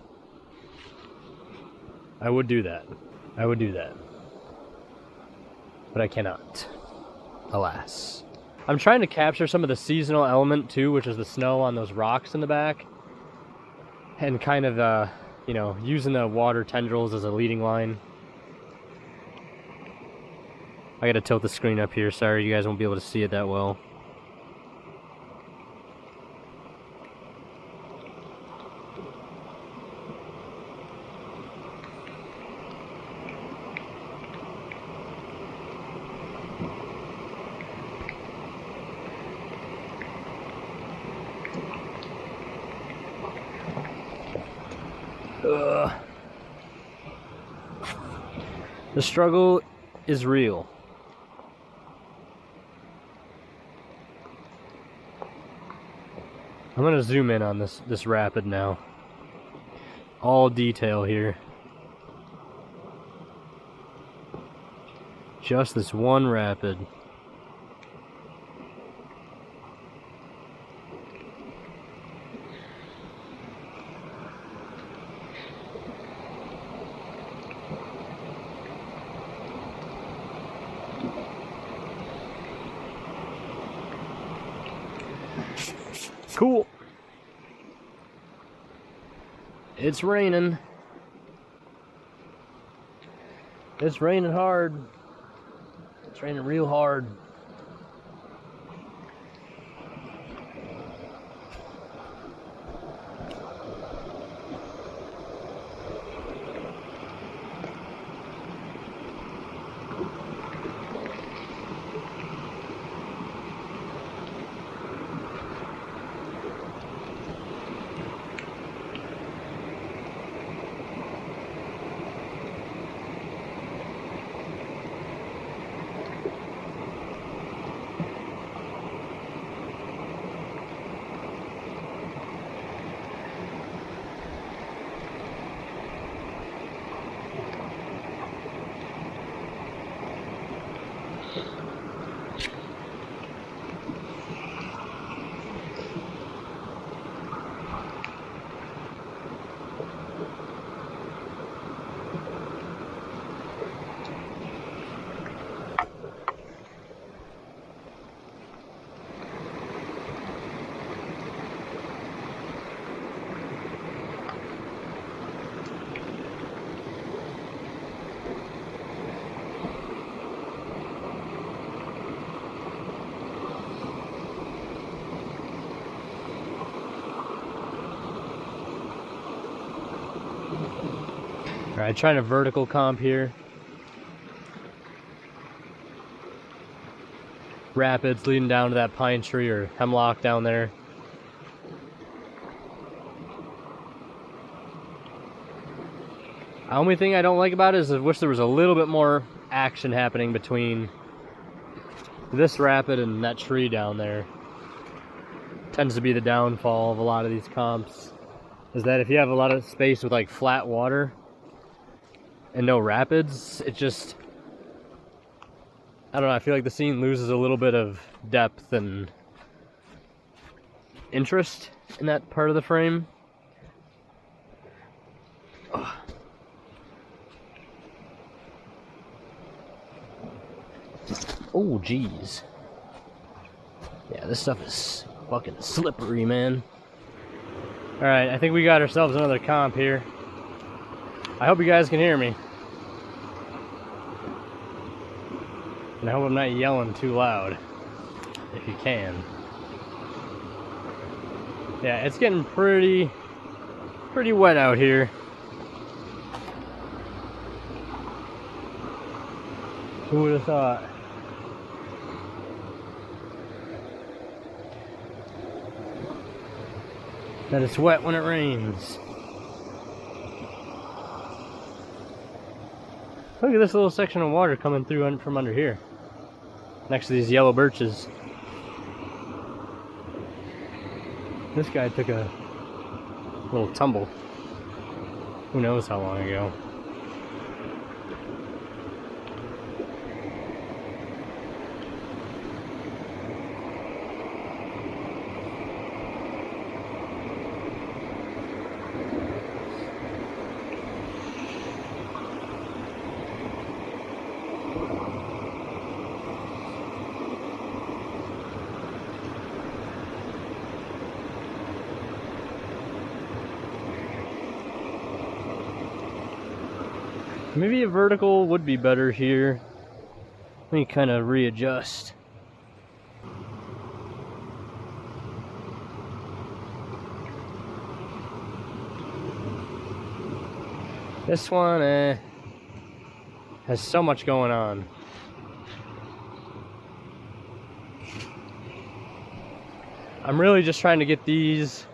I would do that. I would do that. But I cannot, alas. I'm trying to capture some of the seasonal element too, which is the snow on those rocks in the back. And kind of, you know, using the water tendrils as a leading line. I gotta tilt the screen up here, sorry you guys won't be able to see it that well. The struggle is real. I'm gonna zoom in on this rapid now. All detail here. Just this one rapid. Cool. It's raining. It's raining hard. It's raining real hard. Alright, trying a vertical comp here. Rapids leading down to that pine tree or hemlock down there. The only thing I don't like about it is I wish there was a little bit more action happening between this rapid and that tree down there. Tends to be the downfall of a lot of these comps, is that if you have a lot of space with like flat water and no rapids, it just, I don't know, I feel like the scene loses a little bit of depth and interest in that part of the frame. Ugh. Oh, geez. Yeah, this stuff is fucking slippery, man. Alright, I think we got ourselves another comp here. I hope you guys can hear me. And I hope I'm not yelling too loud, if you can. Yeah, it's getting pretty wet out here. Who would have thought? That it's wet when it rains. Look at this little section of water coming through from under here, next to these yellow birches. This guy took a little tumble. Who knows how long ago. Maybe a vertical would be better here. Let me kind of readjust. This one has so much going on. I'm really just trying to get these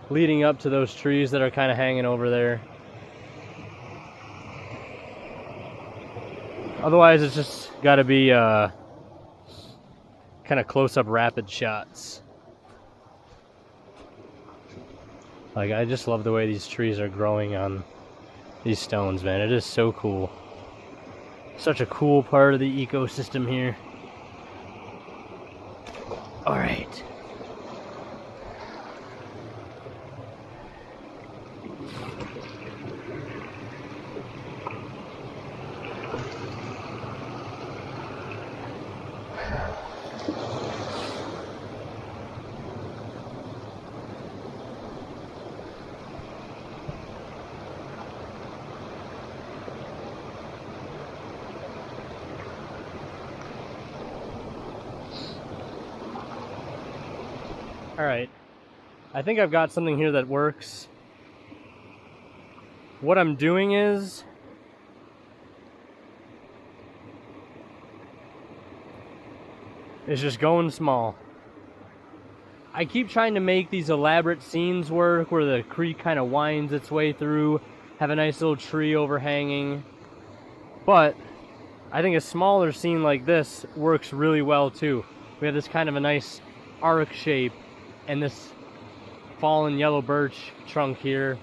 leading up to those trees that are kind of hanging over there. Otherwise, it's just got to be kind of close-up rapid shots. Like, I just love the way these trees are growing on these stones, man. It is so cool. Such a cool part of the ecosystem here. All right. Alright, I think I've got something here that works. What I'm doing is just going small. I keep trying to make these elaborate scenes work where the creek kind of winds its way through, have a nice little tree overhanging, but I think a smaller scene like this works really well too. We have this kind of a nice arc shape and this fallen yellow birch trunk here,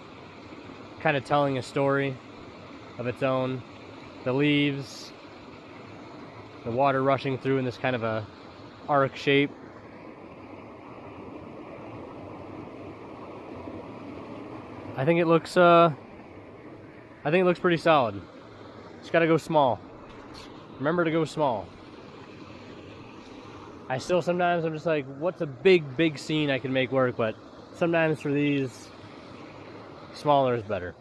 kind of telling a story of its own. The leaves, the water rushing through in this kind of a arc shape. I think it looks pretty solid. Just gotta go small. Remember to go small. I still sometimes I'm just like, what's a big scene I can make work, but sometimes for these, smaller is better.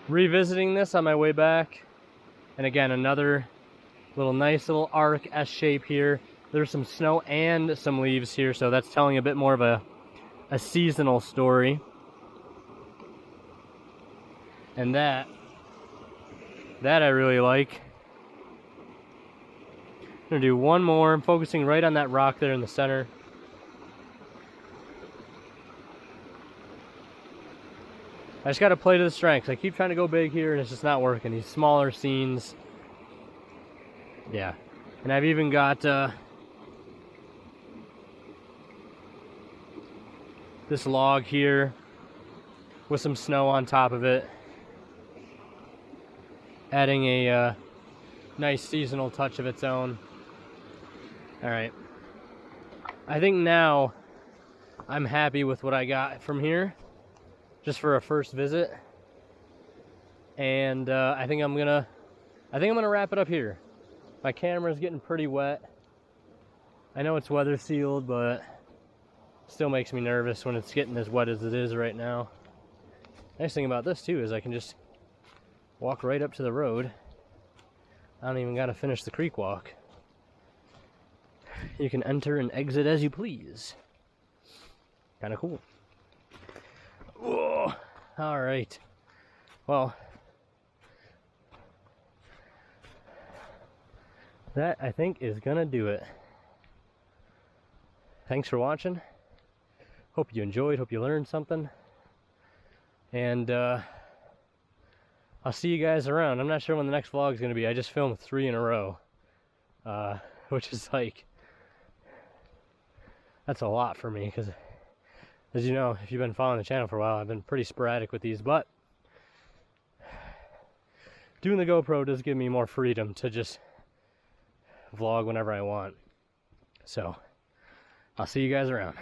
Revisiting this on my way back, and again, another nice little arc S shape here. There's some snow and some leaves here, so that's telling a bit more of a seasonal story. And that I really like. I'm gonna do one more. I'm focusing right on that rock there in the center. I just gotta play to the strengths. I keep trying to go big here and it's just not working. These smaller scenes. Yeah. And I've even got this log here with some snow on top of it, adding a nice seasonal touch of its own. All right, I think now I'm happy with what I got from here, just for a first visit. And I think I'm gonna wrap it up here. My camera's getting pretty wet. I know it's weather sealed, but still makes me nervous when it's getting as wet as it is right now. Nice thing about this too is I can just walk right up to the road. I don't even gotta finish the creek walk. You can enter and exit as you please. Kind of cool. Whoa. All right. Well, that I think is gonna do it. Thanks for watching. Hope you enjoyed. Hope you learned something. And I'll see you guys around. I'm not sure when the next vlog is gonna be. I just filmed 3 in a row, which is like, that's a lot for me, because as you know, if you've been following the channel for a while, I've been pretty sporadic with these, but doing the GoPro does give me more freedom to just vlog whenever I want. So I'll see you guys around.